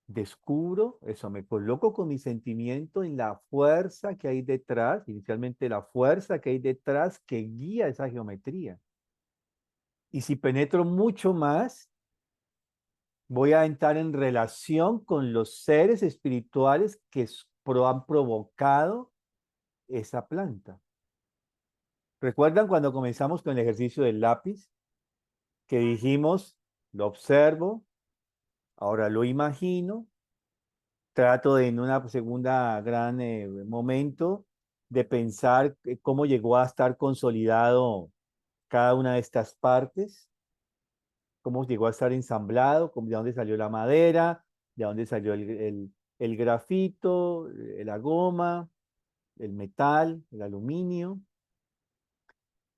descubro eso, me coloco con mi sentimiento en la fuerza que hay detrás, inicialmente la fuerza que hay detrás que guía esa geometría. Y si penetro mucho más, voy a entrar en relación con los seres espirituales que han provocado esa planta. ¿Recuerdan cuando comenzamos con el ejercicio del lápiz? Que dijimos, lo observo, ahora lo imagino, trato de en una segunda gran momento de pensar cómo llegó a estar consolidado cada una de estas partes, cómo llegó a estar ensamblado, de dónde salió la madera, de dónde salió el grafito, la goma, el metal, el aluminio.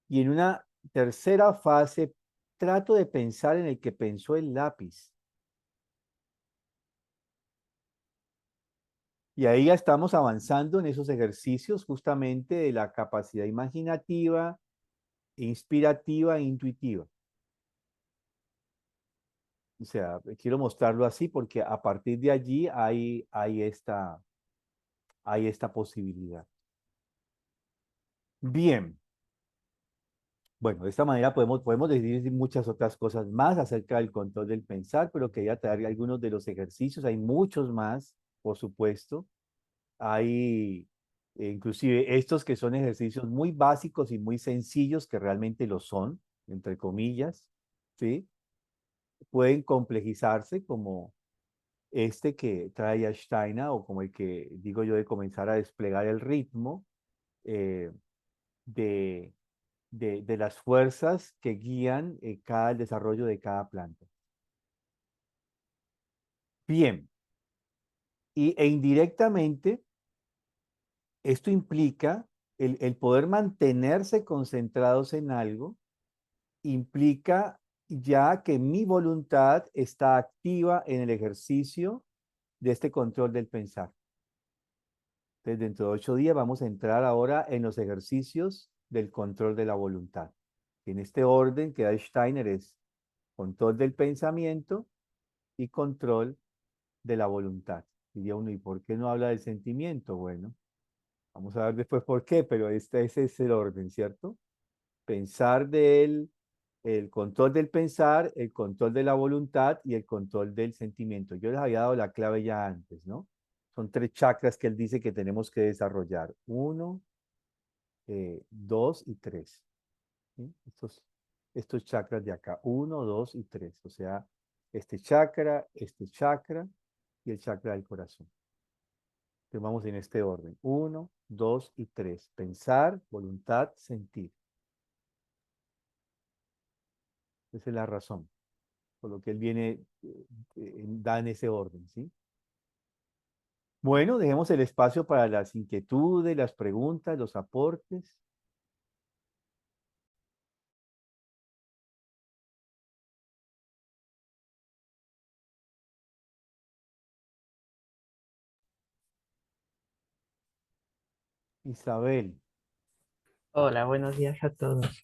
Y en una tercera fase trato de pensar en el que pensó el lápiz. Y ahí ya estamos avanzando en esos ejercicios justamente de la capacidad imaginativa, inspirativa e intuitiva. O sea, quiero mostrarlo así porque a partir de allí hay esta posibilidad. Bien. Bueno, de esta manera podemos decir muchas otras cosas más acerca del control del pensar, pero quería traer algunos de los ejercicios. Hay muchos más, por supuesto. Hay inclusive estos que son ejercicios muy básicos y muy sencillos, que realmente lo son, entre comillas, ¿sí? Pueden complejizarse como este que trae Steiner o como el que digo yo de comenzar a desplegar el ritmo eh, de, de las fuerzas que guían el desarrollo de cada planta. Bien, e indirectamente esto implica el poder mantenerse concentrados en algo, implica ya que mi voluntad está activa en el ejercicio de este control del pensar. Entonces, dentro de 8 días vamos a entrar ahora en los ejercicios del control de la voluntad. En este orden que da Steiner es control del pensamiento y control de la voluntad. Diría uno, ¿y por qué no habla del sentimiento? Bueno, vamos a ver después por qué, pero ese es el orden, ¿cierto? Pensar el control del pensar, el control de la voluntad y el control del sentimiento. Yo les había dado la clave ya antes, ¿no? Son 3 chakras que él dice que tenemos que desarrollar. 1, 2 y 3. ¿Sí? Estos chakras de acá. 1, 2 y 3. O sea, este chakra y el chakra del corazón. Entonces vamos en este orden. 1, 2 y 3. Pensar, voluntad, sentir. Esa es la razón por lo que él viene, da en ese orden, ¿sí? Bueno, dejemos el espacio para las inquietudes, las preguntas, los aportes. Isabel, Hola, buenos días a todos.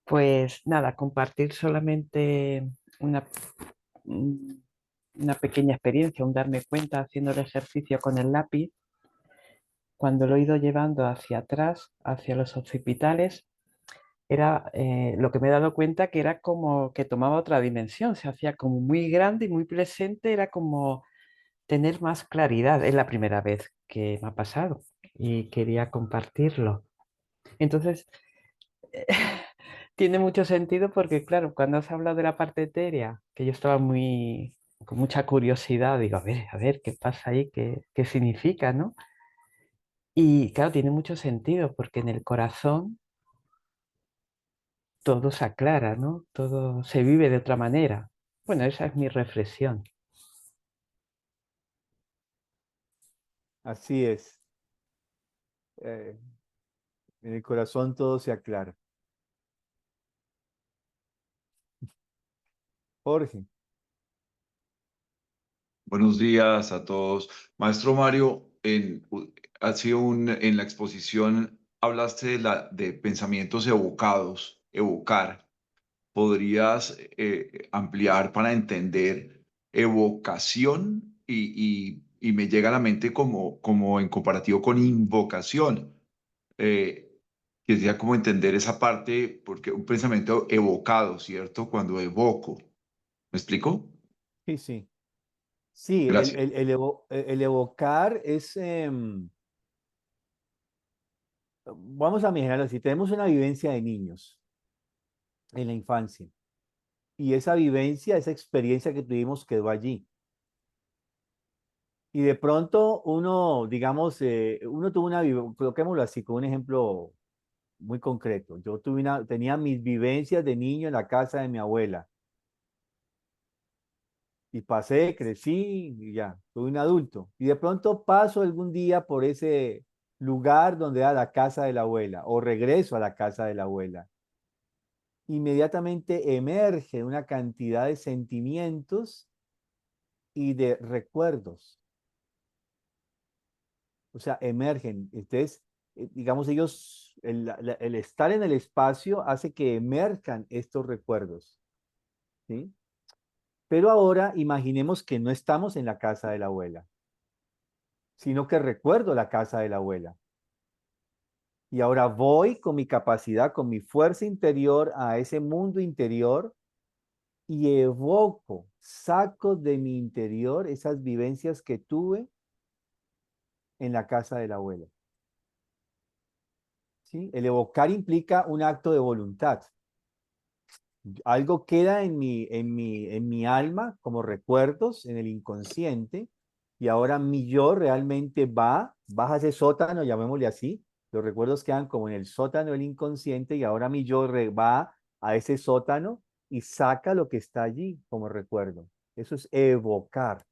Pues nada, compartir solamente una, mm, una pequeña experiencia, un darme cuenta haciendo el ejercicio con el lápiz, cuando lo he ido llevando hacia atrás, hacia los occipitales, era lo que me he dado cuenta que era como que tomaba otra dimensión, se hacía como muy grande y muy presente, era como tener más claridad. Es la primera vez que me ha pasado y quería compartirlo. Entonces, tiene mucho sentido porque, claro, cuando has hablado de la parte etérea, que yo estaba muy, con mucha curiosidad, digo, a ver, ¿qué pasa ahí? ¿Qué significa, no? Y claro, tiene mucho sentido porque en el corazón todo se aclara, ¿no? Todo se vive de otra manera. Bueno, esa es mi reflexión. así es. Eh, en el corazón todo se aclara. Jorge, Buenos días a todos. Maestro Mario, en la exposición hablaste de pensamientos evocados, evocar. ¿Podrías ampliar para entender evocación? Y me llega a la mente como en comparativo con invocación. Eh, Quisiera como entender esa parte, porque un pensamiento evocado, ¿cierto? Cuando evoco. ¿Me explico? sí, sí. Sí, Gracias. el evocar es, vamos a imaginarlo así, tenemos una vivencia de niños en la infancia y esa vivencia, esa experiencia que tuvimos quedó allí. Y de pronto uno, digamos, uno tuvo una vivencia, coloquémoslo así, con un ejemplo muy concreto. Yo tenía mis vivencias de niño en la casa de mi abuela y pasé, crecí y ya, soy un adulto. Y de pronto paso algún día por ese lugar donde era la casa de la abuela o regreso a la casa de la abuela. Inmediatamente emerge una cantidad de sentimientos y de recuerdos. o sea, emergen. Entonces, digamos, ellos, el estar en el espacio hace que emerjan estos recuerdos, ¿sí? Pero ahora imaginemos que no estamos en la casa de la abuela, sino que recuerdo la casa de la abuela. Y ahora voy con mi capacidad, con mi fuerza interior a ese mundo interior y evoco, saco de mi interior esas vivencias que tuve en la casa de la abuela. ¿Sí? El evocar implica un acto de voluntad. Algo queda en mi alma como recuerdos, en el inconsciente, y ahora mi yo realmente baja ese sótano, llamémosle así. Los recuerdos quedan como en el sótano del inconsciente, y ahora mi yo va a ese sótano y saca lo que está allí como recuerdo. Eso es evocar,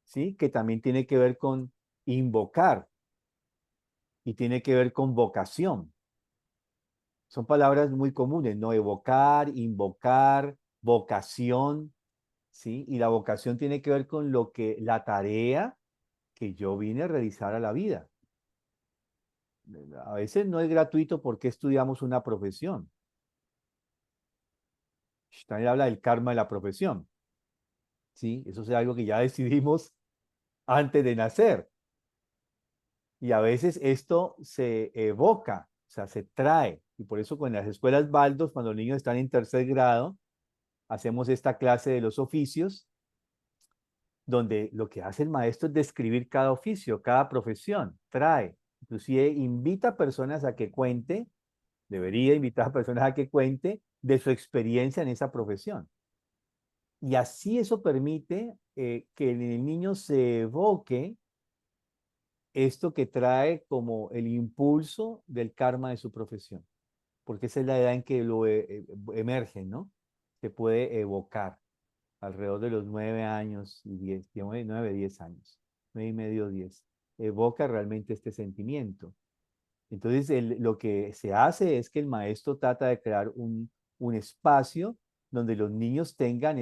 ¿sí? Que también tiene que ver con invocar y tiene que ver con vocación. Son palabras muy comunes, ¿no? Evocar, invocar, vocación, ¿sí? Y la vocación tiene que ver con la tarea que yo vine a realizar a la vida. A veces no es gratuito porque estudiamos una profesión. También habla del karma de la profesión, ¿sí? Eso es algo que ya decidimos antes de nacer. Y a veces esto se evoca, o sea, se trae. Y por eso con las escuelas Baldos, cuando los niños están en tercer grado, hacemos esta clase de los oficios, donde lo que hace el maestro es describir cada oficio, cada profesión, trae. Inclusive invita a personas a que cuente, debería invitar a personas a que cuente de su experiencia en esa profesión. Y así eso permite que en el niño se evoque esto que trae como el impulso del karma de su profesión, porque esa es la edad en que lo emerge, ¿no? Se puede evocar alrededor de los 9 años y 10, digamos, 9, 10 años, 9 y medio, 10. Evoca realmente este sentimiento. Entonces, lo que se hace es que el maestro trata de crear un espacio donde los niños tengan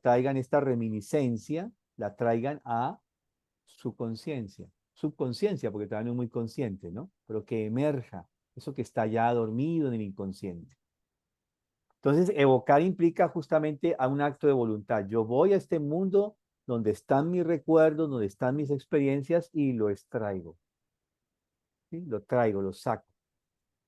traigan esta reminiscencia, la traigan a su conciencia, subconsciencia, porque todavía no es muy consciente, ¿no? Pero que emerja eso que está ya dormido en el inconsciente. Entonces, evocar implica justamente a un acto de voluntad. Yo voy a este mundo donde están mis recuerdos, donde están mis experiencias y lo extraigo. ¿Sí? Lo traigo, lo saco.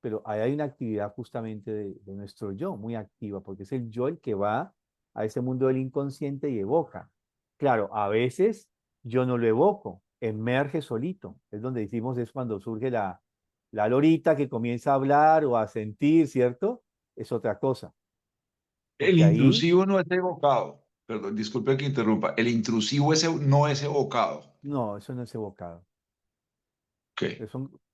Pero ahí hay una actividad justamente de nuestro yo, muy activa, porque es el yo el que va a ese mundo del inconsciente y evoca. Claro, a veces yo no lo evoco, emerge solito. Es donde decimos, es cuando surge la lorita que comienza a hablar o a sentir, ¿cierto? Es otra cosa. El Porque ahí, intrusivo no es evocado. Perdón, disculpe que interrumpa. El intrusivo no es evocado. no, eso no es evocado. Ok.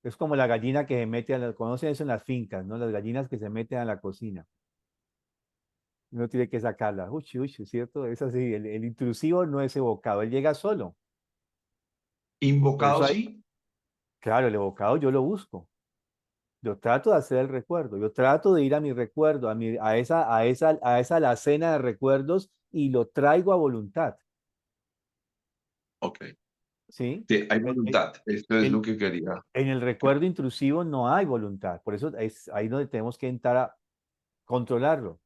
Es como la gallina que se mete conocen eso en las fincas, ¿no? Las gallinas que se meten a la cocina. Uno tiene que sacarla. Uchi, uchi, ¿cierto? Es así, el intrusivo no es evocado, él llega solo. Por Invocado eso hay, sí. claro, el evocado yo lo busco. Yo trato de hacer el recuerdo, yo trato de ir a mi recuerdo, a esa alacena de recuerdos y lo traigo a voluntad, Ok. ¿sí? Sí, hay El, el- voluntad. Esto es lo el- que quería. en el recuerdo intrusivo no hay voluntad, por eso es ahí donde tenemos que entrar a controlarlo.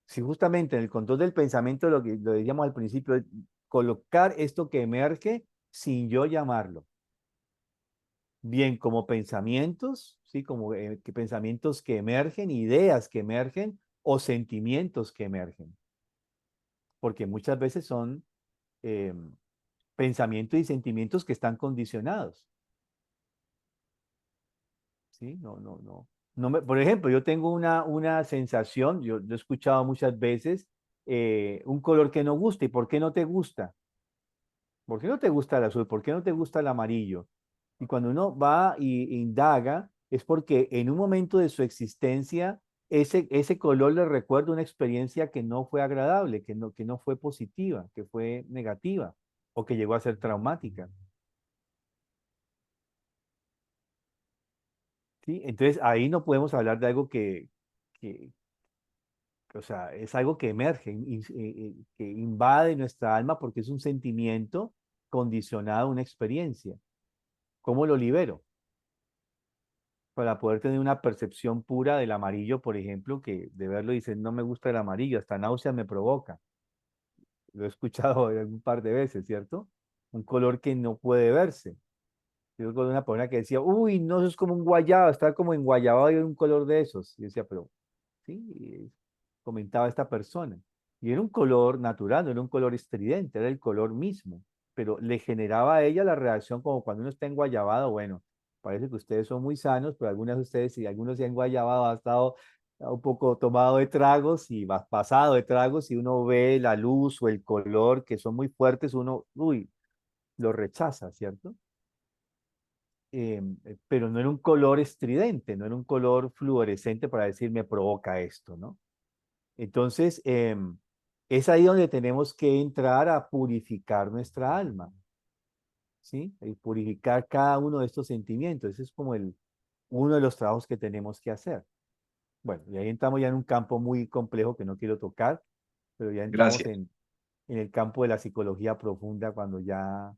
Si justamente en el control del pensamiento, lo que lo decíamos al principio, es colocar esto que emerge sin yo llamarlo. Bien, como pensamientos, ¿sí? Como pensamientos que emergen, ideas que emergen o sentimientos que emergen. Porque muchas veces son eh, pensamientos y sentimientos que están condicionados. ¿Sí? No, no, no. Por ejemplo, yo tengo una sensación, yo he escuchado muchas veces un color que no gusta. ¿Y por qué no te gusta? ¿Por qué no te gusta el azul? ¿Por qué no te gusta el amarillo? Y cuando uno va y indaga, es porque en un momento de su existencia, ese color le recuerda una experiencia que no fue agradable, que no fue positiva, que fue negativa o que llegó a ser traumática. ¿Sí? Entonces ahí no podemos hablar de algo que O sea, es algo que emerge, que invade nuestra alma porque es un sentimiento condicionado a una experiencia. ¿Cómo lo libero? Para poder tener una percepción pura del amarillo, por ejemplo, que de verlo dicen, no me gusta el amarillo, hasta náuseas me provoca. Lo he escuchado un par de veces, ¿cierto? Un color que no puede verse. Yo recuerdo una persona que decía, uy, no, eso es como un guayaba, está como enguayabado y un color de esos. Y yo decía, pero sí, comentaba esta persona. Y era un color natural, no era un color estridente, era el color mismo. Pero le generaba a ella la reacción como cuando uno está enguayabado, bueno, parece que ustedes son muy sanos, pero algunas de ustedes, si algunos se han enguayabado, ha estado un poco tomado de tragos y pasado de tragos, y uno ve la luz o el color que son muy fuertes, uno, uy, lo rechaza, ¿cierto? Pero no era un color estridente, no era un color fluorescente para decir me provoca esto, ¿no? Entonces, es ahí donde tenemos que entrar a purificar nuestra alma, ¿sí? Y purificar cada uno de estos sentimientos. Ese es como uno de los trabajos que tenemos que hacer. Bueno, y ahí entramos ya en un campo muy complejo que no quiero tocar, pero ya entramos Gracias. en el campo de la psicología profunda cuando ya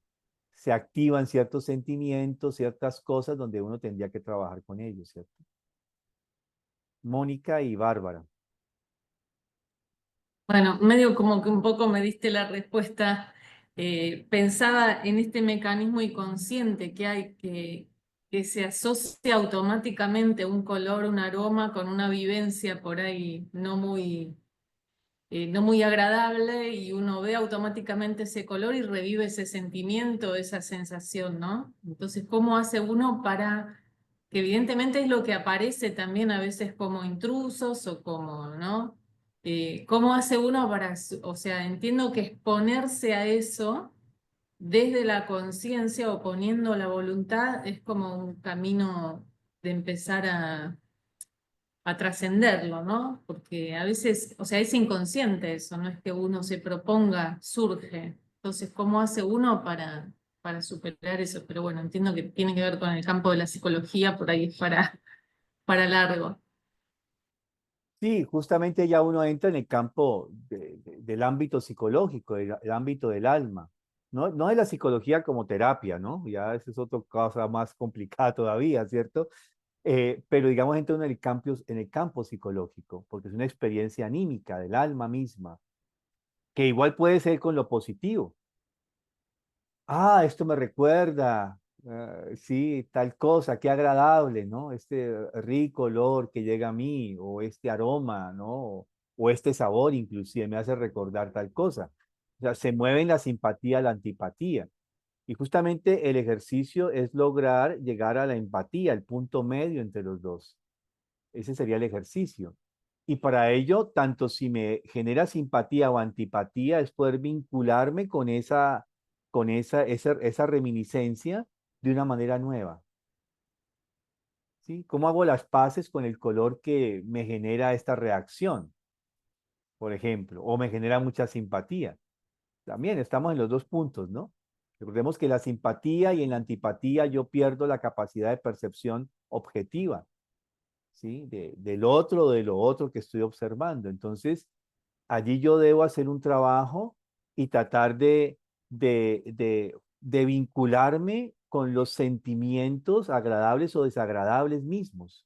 se activan ciertos sentimientos, ciertas cosas donde uno tendría que trabajar con ellos, ¿cierto? Mónica y Bárbara. Bueno, medio como que un poco me diste la respuesta. Pensaba en este mecanismo inconsciente que hay que se asocia automáticamente un color, un aroma con una vivencia por ahí no muy agradable y uno ve automáticamente ese color y revive ese sentimiento, esa sensación, ¿no? Entonces, ¿cómo hace uno para, que evidentemente es lo que aparece también a veces como intrusos o como, ¿no? ¿Cómo hace uno para, o sea, entiendo que exponerse a eso desde la conciencia o poniendo la voluntad es como un camino de empezar a trascenderlo, ¿no? Porque a veces, o sea, es inconsciente eso, no es que uno se proponga, surge. Entonces, ¿cómo hace uno para superar eso? Pero bueno, entiendo que tiene que ver con el campo de la psicología, por ahí es para largo. Sí, justamente ya uno entra en el campo del ámbito psicológico, el ámbito del alma. No, no de la psicología como terapia, ¿no? Ya esa es otra cosa más complicada todavía, ¿cierto? Pero digamos, entra en el campo psicológico, porque es una experiencia anímica del alma misma, que igual puede ser con lo positivo. Ah, esto me recuerda, sí, tal cosa, qué agradable, ¿no? Este rico olor que llega a mí, o este aroma, ¿no? O este sabor inclusive me hace recordar tal cosa. O sea, se mueven la simpatía, la antipatía. Y justamente el ejercicio es lograr llegar a la empatía, el punto medio entre los dos. Ese sería el ejercicio. Y para ello, tanto si me genera simpatía o antipatía, es poder vincularme con esa reminiscencia de una manera nueva. ¿Sí? ¿Cómo hago las paces con el color que me genera esta reacción, por ejemplo, o me genera mucha simpatía? También estamos en los dos puntos, ¿no? Recordemos que la simpatía y en la antipatía yo pierdo la capacidad de percepción objetiva. ¿Sí? Del otro, de lo otro que estoy observando. Entonces, allí yo debo hacer un trabajo y tratar de vincularme con los sentimientos agradables o desagradables mismos.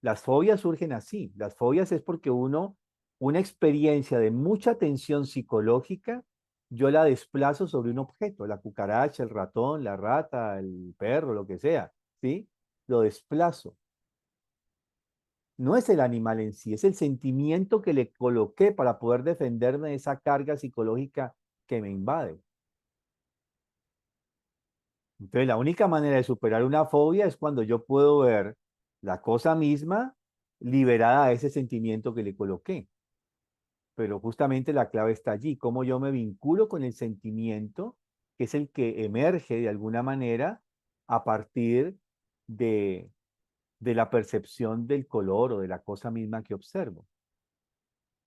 Las fobias surgen así. Las fobias es porque una experiencia de mucha tensión psicológica, yo la desplazo sobre un objeto, la cucaracha, el ratón, la rata, el perro, lo que sea, ¿sí? Lo desplazo. No es el animal en sí, es el sentimiento que le coloqué para poder defenderme de esa carga psicológica que me invade. Entonces, la única manera de superar una fobia es cuando yo puedo ver la cosa misma liberada de ese sentimiento que le coloqué. Pero justamente la clave está allí, cómo yo me vinculo con el sentimiento, que es el que emerge de alguna manera a partir de, de la percepción del color o de la cosa misma que observo.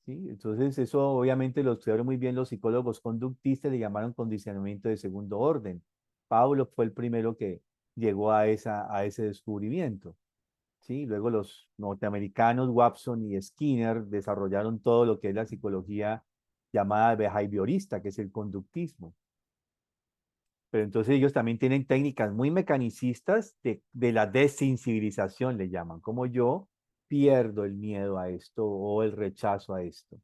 ¿Sí? Entonces, eso obviamente lo estudiaron muy bien los psicólogos conductistas, le llamaron condicionamiento de segundo orden. Pablo fue el primero que llegó a ese descubrimiento. ¿sí? Luego los norteamericanos Watson y Skinner desarrollaron todo lo que es la psicología llamada behaviorista, que es el conductismo. Pero entonces ellos también tienen técnicas muy mecanicistas de la desensibilización, le llaman, como yo pierdo el miedo a esto o el rechazo a esto.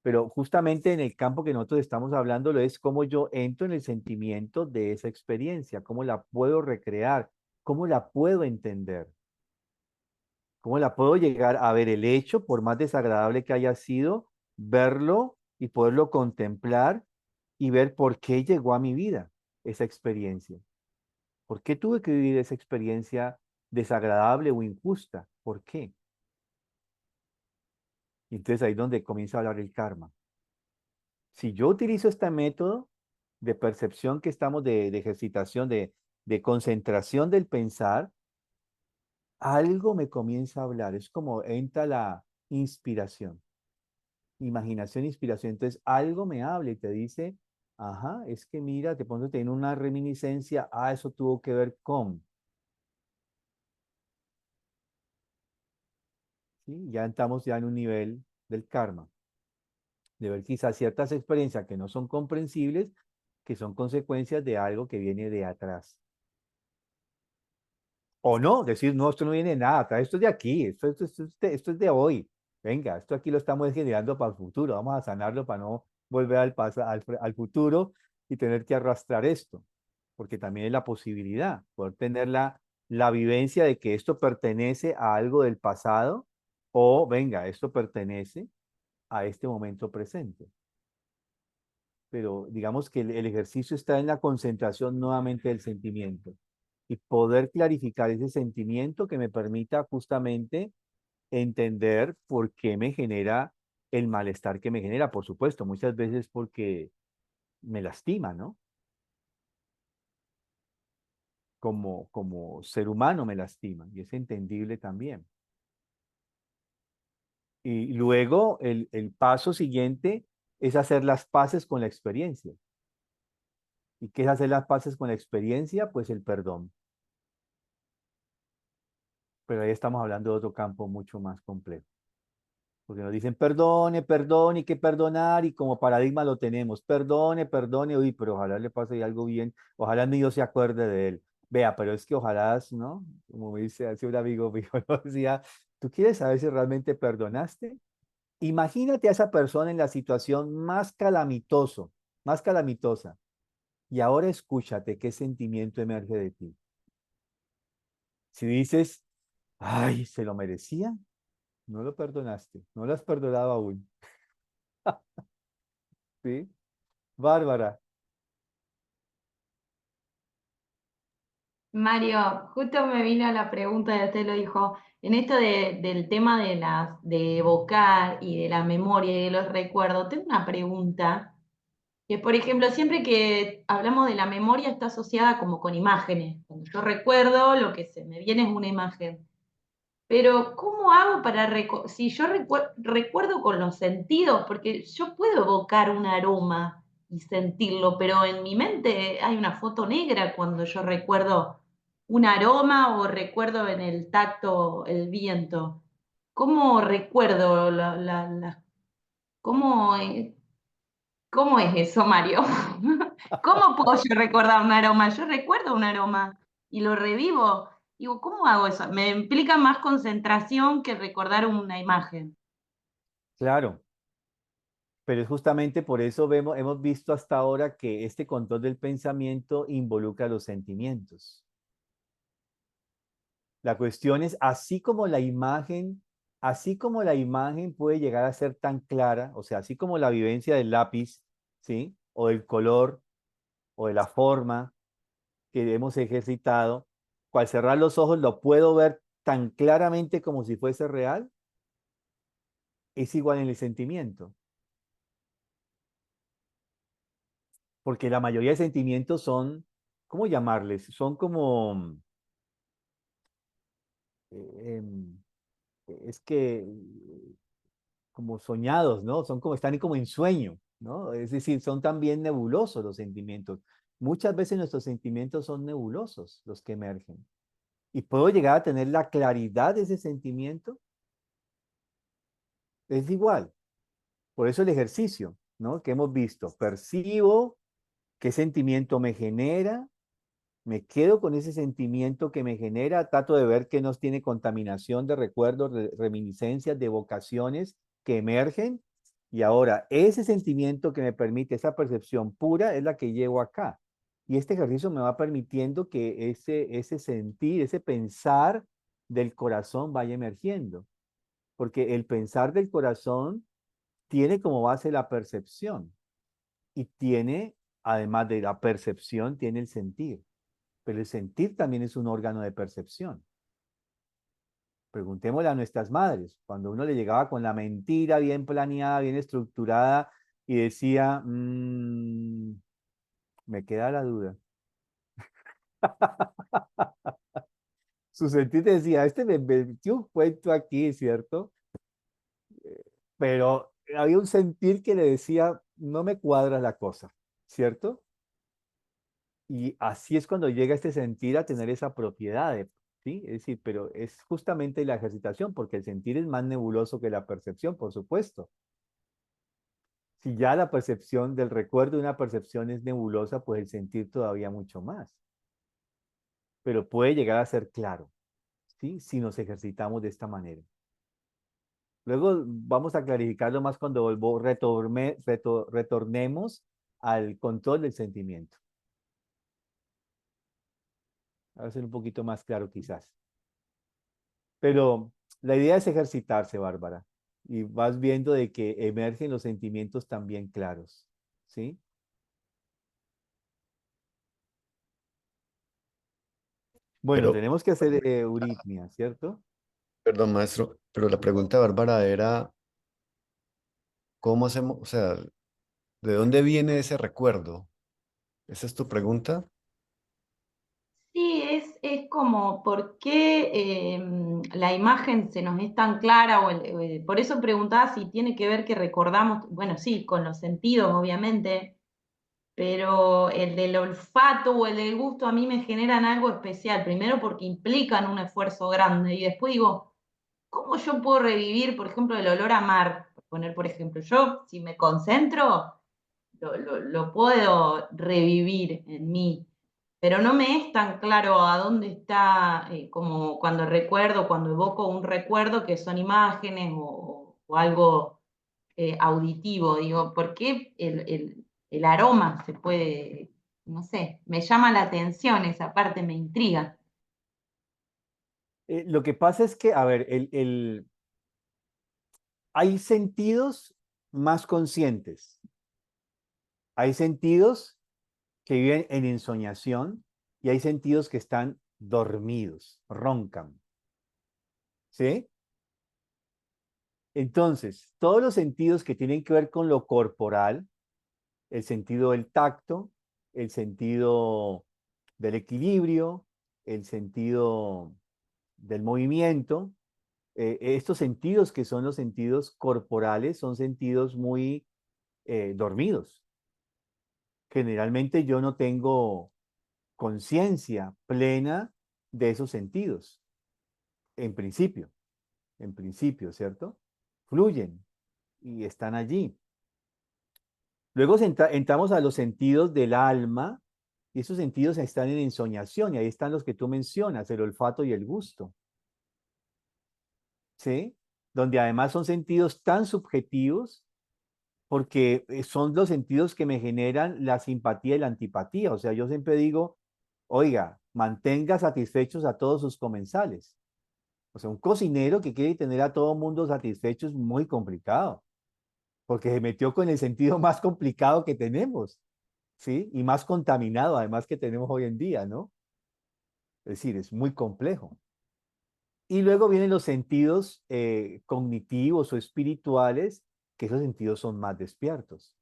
Pero justamente en el campo que nosotros estamos hablando es cómo yo entro en el sentimiento de esa experiencia, cómo la puedo recrear, cómo la puedo entender, cómo la puedo llegar a ver el hecho, por más desagradable que haya sido, verlo y poderlo contemplar y ver por qué llegó a mi vida esa experiencia. ¿Por qué tuve que vivir esa experiencia desagradable o injusta? ¿Por qué? Y entonces ahí es donde comienza a hablar el karma. Si yo utilizo este método de percepción que estamos de ejercitación, de concentración del pensar, algo me comienza a hablar. Es como entra la inspiración, imaginación, inspiración. Entonces algo me habla y te dice, ajá, es que mira, te pones en una reminiscencia, eso tuvo que ver con, ¿sí? Ya estamos ya en un nivel del karma, de ver quizás ciertas experiencias que no son comprensibles, que son consecuencias de algo que viene de atrás. O no, decir, no, esto no viene de nada, atrás, esto es de aquí, esto es de hoy. Venga, esto aquí lo estamos generando para el futuro, vamos a sanarlo para no volver al futuro y tener que arrastrar esto, porque también es la posibilidad, poder tener la vivencia de que esto pertenece a algo del pasado o, venga, esto pertenece a este momento presente. Pero digamos que el ejercicio está en la concentración nuevamente del sentimiento y poder clarificar ese sentimiento que me permita justamente entender por qué me genera el malestar que me genera. Por supuesto, muchas veces porque me lastima, ¿no? Como ser humano me lastima y es entendible también. Y luego el paso siguiente es hacer las paces con la experiencia. ¿Y qué es hacer las paces con la experiencia? Pues el perdón. Pero ahí estamos hablando de otro campo mucho más complejo. Porque nos dicen, perdone, perdone, hay que perdonar, y como paradigma lo tenemos, perdone, perdone, uy, pero ojalá le pase algo bien, ojalá ni Dios se acuerde de él. Vea, pero es que ojalá, ¿no? Como me dice hace un amigo mío, ¿no? Decía, ¿tú quieres saber si realmente perdonaste? Imagínate a esa persona en la situación más calamitosa, y ahora escúchate qué sentimiento emerge de ti. Si dices, ay, ¿se lo merecía? No lo perdonaste, no lo has perdonado aún. ¿Sí? Bárbara. Mario, justo me vino la pregunta, y usted lo dijo, en esto del tema de evocar y de la memoria y de los recuerdos, tengo una pregunta, que por ejemplo, siempre que hablamos de la memoria está asociada como con imágenes. Cuando yo recuerdo, lo que se me viene es una imagen. Pero, ¿cómo hago para si yo recuerdo con los sentidos? Porque yo puedo evocar un aroma y sentirlo, pero en mi mente hay una foto negra cuando yo recuerdo un aroma o recuerdo en el tacto el viento. ¿Cómo recuerdo cómo, cómo es eso, Mario? ¿Cómo puedo yo recordar un aroma? Yo recuerdo un aroma y lo revivo. Digo, ¿cómo hago eso? Me implica más concentración que recordar una imagen. Claro, pero es justamente por eso hemos visto hasta ahora que este control del pensamiento involucra los sentimientos. La cuestión es, así como la imagen puede llegar a ser tan clara, o sea, así como la vivencia del lápiz, ¿sí? O del color, o de la forma que hemos ejercitado, al cerrar los ojos lo puedo ver tan claramente como si fuese real, es igual en el sentimiento. Porque la mayoría de sentimientos son, ¿cómo llamarles? Son como, eh, em, es que, como soñados, ¿no? Son como, están como en sueño, ¿no? Es decir, son también nebulosos los sentimientos. Muchas veces nuestros sentimientos son nebulosos los que emergen. ¿Y puedo llegar a tener la claridad de ese sentimiento? Es igual. Por eso el ejercicio, ¿no? Que hemos visto. Percibo qué sentimiento me genera, me quedo con ese sentimiento que me genera, trato de ver que no tiene contaminación de recuerdos, reminiscencias, de evocaciones que emergen. Y ahora, ese sentimiento que me permite, esa percepción pura, es la que llevo acá. Y este ejercicio me va permitiendo que ese sentir, ese pensar del corazón vaya emergiendo. Porque el pensar del corazón tiene como base la percepción. Y tiene, además de la percepción, tiene el sentir. Pero el sentir también es un órgano de percepción. Preguntémosle a nuestras madres, cuando uno le llegaba con la mentira bien planeada, bien estructurada y decía, me queda la duda. Su sentir decía, este me metió un cuento aquí, ¿cierto? Pero había un sentir que le decía, no me cuadra la cosa, ¿cierto? Y así es cuando llega este sentir a tener esa propiedad, ¿sí? Es decir, pero es justamente la ejercitación, porque el sentir es más nebuloso que la percepción, por supuesto. Si ya la percepción del recuerdo de una percepción es nebulosa, pues el sentir todavía mucho más. Pero puede llegar a ser claro, ¿sí? Si nos ejercitamos de esta manera. Luego vamos a clarificarlo más cuando retornemos al control del sentimiento. Va a ser un poquito más claro quizás. Pero la idea es ejercitarse, Bárbara. Y vas viendo de que emergen los sentimientos también claros. ¿Sí? Bueno, Pero, tenemos que hacer euritmia, ¿cierto? perdón, maestro, pero la pregunta de Bárbara era, ¿cómo hacemos, o sea, de dónde viene ese recuerdo? ¿Esa es tu pregunta? Sí, es como por qué la imagen se nos es tan clara, por eso preguntaba si tiene que ver que recordamos, bueno, sí, con los sentidos, obviamente, pero el del olfato o el del gusto a mí me generan algo especial, primero porque implican un esfuerzo grande y después digo, ¿cómo yo puedo revivir, por ejemplo, el olor a mar? Por poner, por ejemplo, yo si me concentro, lo puedo revivir en mí, pero no me es tan claro a dónde está, como cuando recuerdo, cuando evoco un recuerdo que son imágenes o algo auditivo, digo, ¿por qué el aroma se puede, no sé, me llama la atención esa parte, me intriga? Lo que pasa es que, a ver, hay sentidos más conscientes. Hay sentidos que viven en ensoñación y hay sentidos que están dormidos, roncan. ¿Sí? Entonces, todos los sentidos que tienen que ver con lo corporal, el sentido del tacto, el sentido del equilibrio, el sentido del movimiento, estos sentidos que son los sentidos corporales son sentidos muy dormidos. Generalmente yo no tengo conciencia plena de esos sentidos, en principio, ¿cierto? Fluyen y están allí. Luego entramos a los sentidos del alma y esos sentidos están en ensoñación y ahí están los que tú mencionas, el olfato y el gusto, ¿sí? Donde además son sentidos tan subjetivos porque son los sentidos que me generan la simpatía y la antipatía. O sea, yo siempre digo, oiga, mantenga satisfechos a todos sus comensales. O sea, un cocinero que quiere tener a todo mundo satisfecho es muy complicado, porque se metió con el sentido más complicado que tenemos, ¿sí? Y más contaminado además que tenemos hoy en día, ¿no? Es decir, es muy complejo. Y luego vienen los sentidos cognitivos o espirituales, que esos sentidos son más despiertos.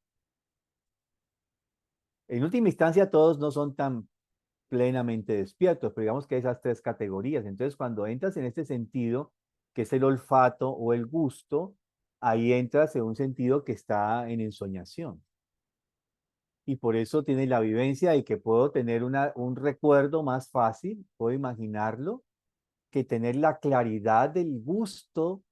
En última instancia, todos no son tan plenamente despiertos, pero digamos que hay esas tres categorías. Entonces, cuando entras en este sentido, que es el olfato o el gusto, ahí entras en un sentido que está en ensoñación. Y por eso tienes la vivencia de que puedo tener un recuerdo más fácil, puedo imaginarlo, que tener la claridad del gusto,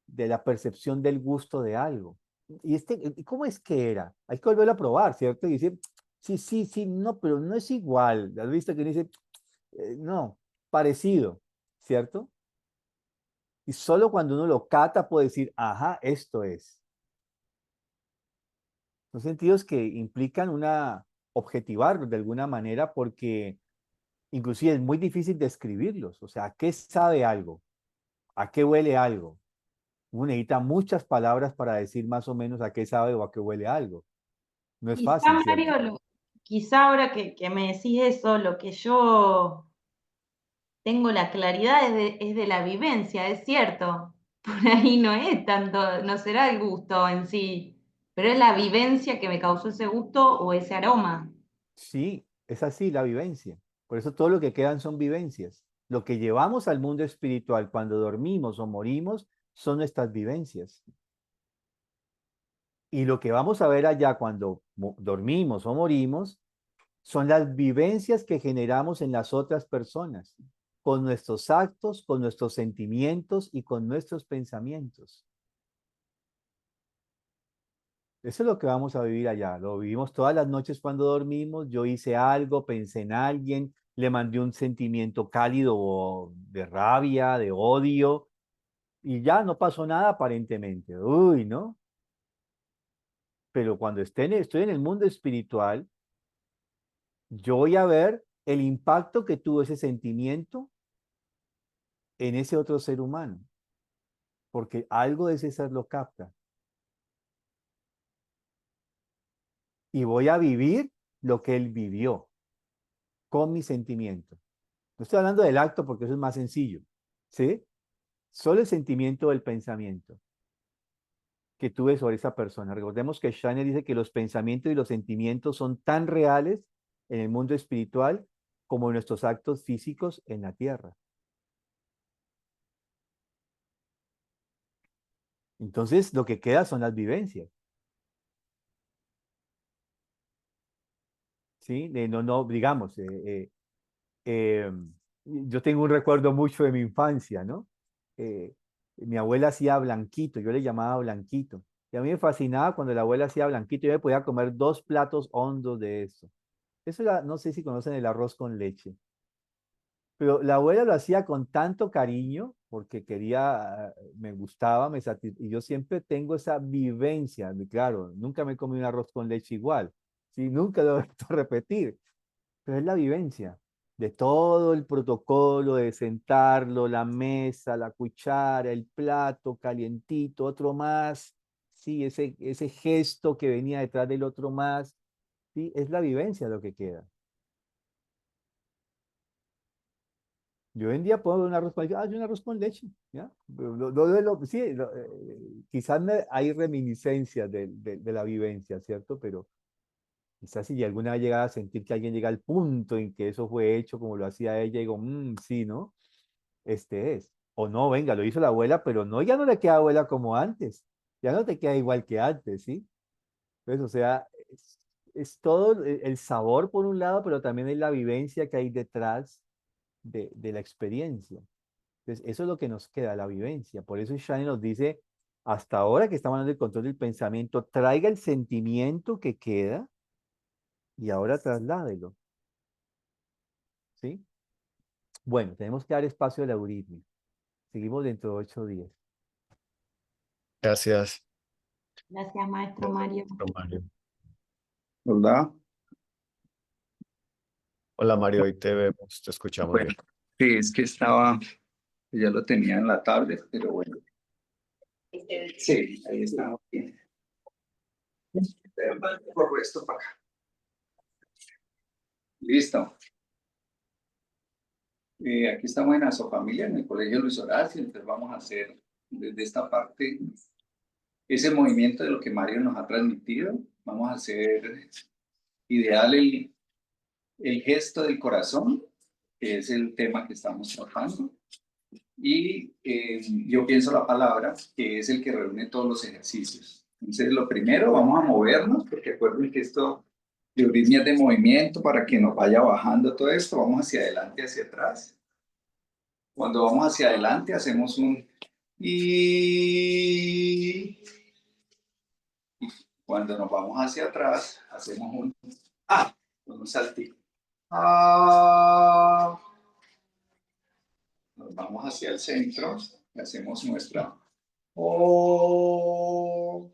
de la percepción del gusto de algo. ¿Y cómo es que era? Hay que volverlo a probar, ¿cierto? Y decir, sí, sí, sí, no, pero no es igual. ¿Has visto que dice, no, parecido, ¿cierto? Y solo cuando uno lo cata puede decir, ajá, esto es. Son sentidos que implican objetivar de alguna manera porque inclusive es muy difícil describirlos. O sea, ¿a qué sabe algo? ¿A qué huele algo? Uno necesita muchas palabras para decir más o menos a qué sabe o a qué huele algo. No es Quizá, fácil, ¿cierto? Mario, quizá ahora que me decís eso, lo que yo tengo la claridad es de la vivencia, es cierto. Por ahí no es tanto, no será el gusto en sí, pero es la vivencia que me causó ese gusto o ese aroma. Sí, es así la vivencia. Por eso todo lo que quedan son vivencias. Lo que llevamos al mundo espiritual cuando dormimos o morimos son nuestras vivencias. Y lo que vamos a ver allá cuando dormimos o morimos son las vivencias que generamos en las otras personas, con nuestros actos, con nuestros sentimientos y con nuestros pensamientos. Eso es lo que vamos a vivir allá. Lo vivimos todas las noches cuando dormimos. Yo hice algo, pensé en alguien, le mandé un sentimiento cálido o de rabia, de odio, y ya no pasó nada aparentemente. Uy, ¿no? Pero cuando estoy en el mundo espiritual, yo voy a ver el impacto que tuvo ese sentimiento en ese otro ser humano, porque algo de ese ser lo capta. Y voy a vivir lo que él vivió con mi sentimiento. No estoy hablando del acto porque eso es más sencillo, ¿sí? Solo el sentimiento del pensamiento que tuve sobre esa persona. Recordemos que Steiner dice que los pensamientos y los sentimientos son tan reales en el mundo espiritual como nuestros actos físicos en la tierra. Entonces, lo que queda son las vivencias. ¿Sí? No, digamos, yo tengo un recuerdo mucho de mi infancia, ¿no? Mi abuela hacía blanquito, yo le llamaba blanquito. Y a mí me fascinaba cuando la abuela hacía blanquito, yo me podía comer 2 platos hondos de eso. Eso era, no sé si conocen el arroz con leche, pero la abuela lo hacía con tanto cariño porque quería, me gustaba, y yo siempre tengo esa vivencia, claro, nunca me comí un arroz con leche igual, ¿sí? Nunca lo he vuelto a repetir, pero es la vivencia de todo el protocolo de sentarlo, la mesa, la cuchara, el plato calientito, otro más, sí, ese gesto que venía detrás del otro más, sí, es la vivencia lo que queda. Yo hoy en día puedo ver un arroz con leche, yo un arroz con leche, ¿ya? Sí, quizás hay reminiscencias de la vivencia, ¿cierto? Pero quizás si alguna vez llegara a sentir que alguien llega al punto en que eso fue hecho como lo hacía ella, digo, sí, ¿no? Este es. O no, venga, lo hizo la abuela, pero no, ya no le queda abuela como antes. Ya no te queda igual que antes, ¿sí? Entonces, o sea, es todo el sabor por un lado, pero también es la vivencia que hay detrás de la experiencia. Entonces, eso es lo que nos queda, la vivencia. Por eso Shani nos dice, hasta ahora que estamos hablando del control del pensamiento, traiga el sentimiento que queda y ahora trasládelo. ¿Sí? Bueno, tenemos que dar espacio al algoritmo. Seguimos dentro de 8 días. Gracias, Gracias, maestro Mario. Mario. ¿Verdad? Hola Mario, hoy te vemos, te escuchamos Bueno, bien. sí, es que ya lo tenía en la tablet, pero bueno. Sí, ahí estamos bien. Por esto para acá. Listo. Aquí estamos en Asofamilia, en el Colegio Luis Horacio, entonces vamos a hacer desde esta parte ese movimiento de lo que Mario nos ha transmitido. Vamos a hacer ideal el gesto del corazón, que es el tema que estamos tratando. Y yo pienso la palabra, que es el que reúne todos los ejercicios. Entonces, lo primero, vamos a movernos, porque recuerden que esto de euritmias de movimiento, para que nos vaya bajando todo esto, vamos hacia adelante, hacia atrás. Cuando vamos hacia adelante hacemos un y cuando nos vamos hacia atrás hacemos un A, con un saltito. Ah. Nos vamos hacia el centro y hacemos nuestra O.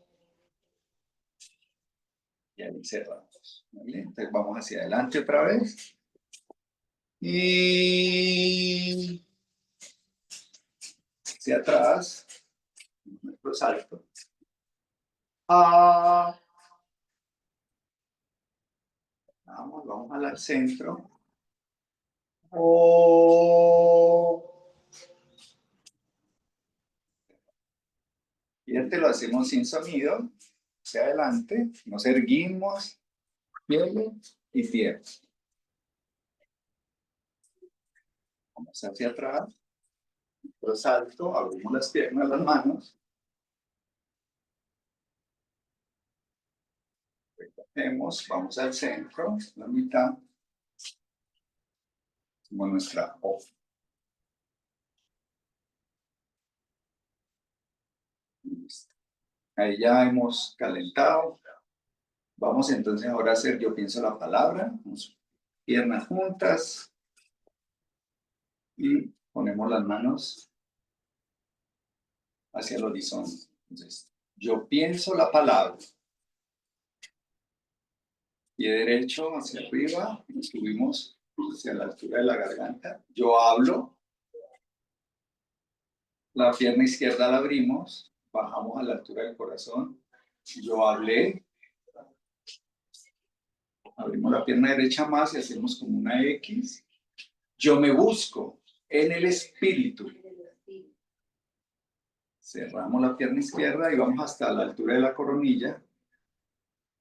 Y ahí cerramos. Muy bien. Entonces vamos hacia adelante otra vez. Y hacia atrás. Nuestro salto. A. Vamos al centro. O. Y este lo hacemos sin sonido. Hacia adelante. Nos erguimos. Pie y pie. Vamos hacia atrás. Otro salto. Abrimos las piernas, las manos. Vamos al centro, la mitad, como nuestra O. Listo. Ahí ya hemos calentado. Vamos entonces ahora a hacer yo pienso la palabra. Piernas juntas. Y ponemos las manos hacia el horizonte. Entonces, yo pienso la palabra. Pie derecho hacia arriba. Y subimos hacia la altura de la garganta. Yo hablo. La pierna izquierda la abrimos. Bajamos a la altura del corazón. Yo hablé. Abrimos la pierna derecha más y hacemos como una X. Yo me busco en el espíritu. Cerramos la pierna izquierda y vamos hasta la altura de la coronilla.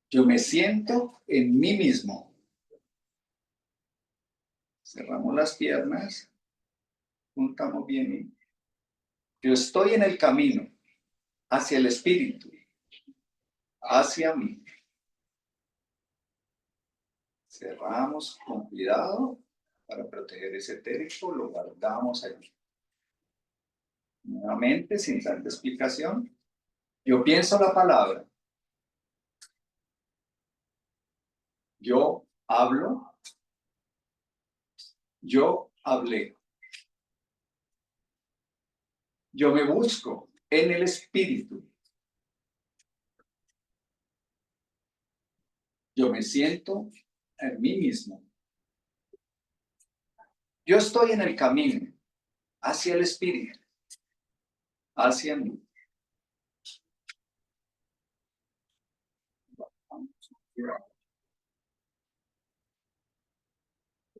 Yo me siento en mí mismo. Cerramos las piernas. Juntamos bien. Yo estoy en el camino hacia el espíritu, hacia mí. Cerramos con cuidado para proteger ese etérico. Lo guardamos allí. Nuevamente, sin tanta explicación. Yo pienso la palabra. Yo hablo. Yo hablé. Yo me busco en el espíritu. Yo me siento en mí mismo. Yo estoy en el camino hacia el espíritu, hacia mí.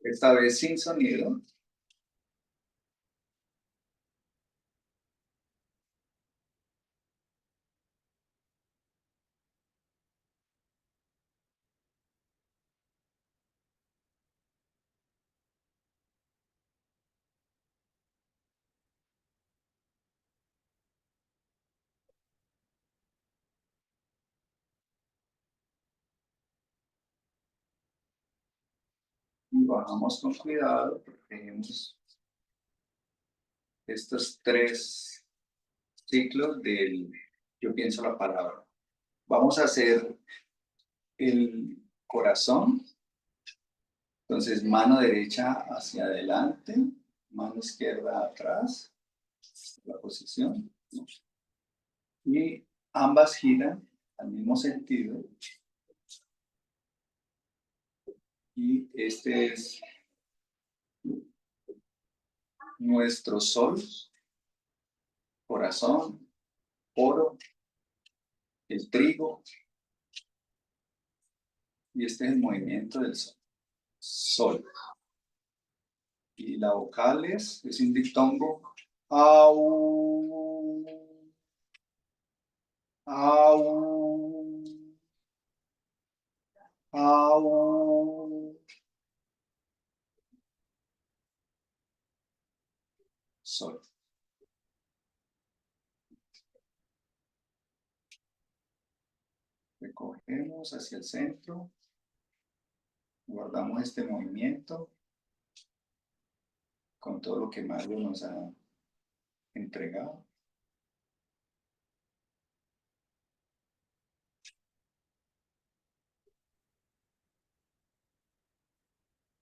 Esta vez sin sonido. Y bajamos con cuidado, protegemos estos 3 ciclos del yo pienso la palabra. Vamos a hacer el corazón. Entonces, mano derecha hacia adelante, mano izquierda atrás, la posición. Y ambas giran al mismo sentido. Y este es nuestro sol, corazón, oro, el trigo. Y este es el movimiento del sol. Sol. Y la vocal es un diptongo. Au. Au. Au. Sol. Recogemos hacia el centro. Guardamos este movimiento. con todo lo que Mario nos ha entregado.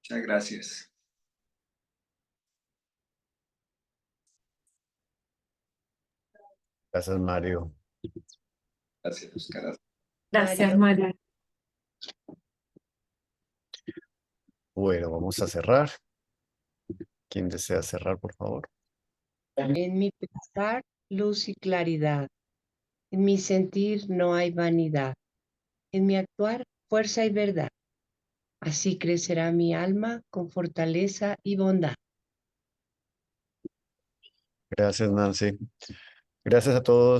Muchas gracias. Gracias, Mario. Gracias, Oscar. Gracias, Mario. Mario. Bueno, vamos a cerrar. ¿Quién desea cerrar, por favor? En mi pensar, luz y claridad. En mi sentir no hay vanidad. En mi actuar, fuerza y verdad. Así crecerá mi alma con fortaleza y bondad. Gracias, Nancy. Gracias a todos.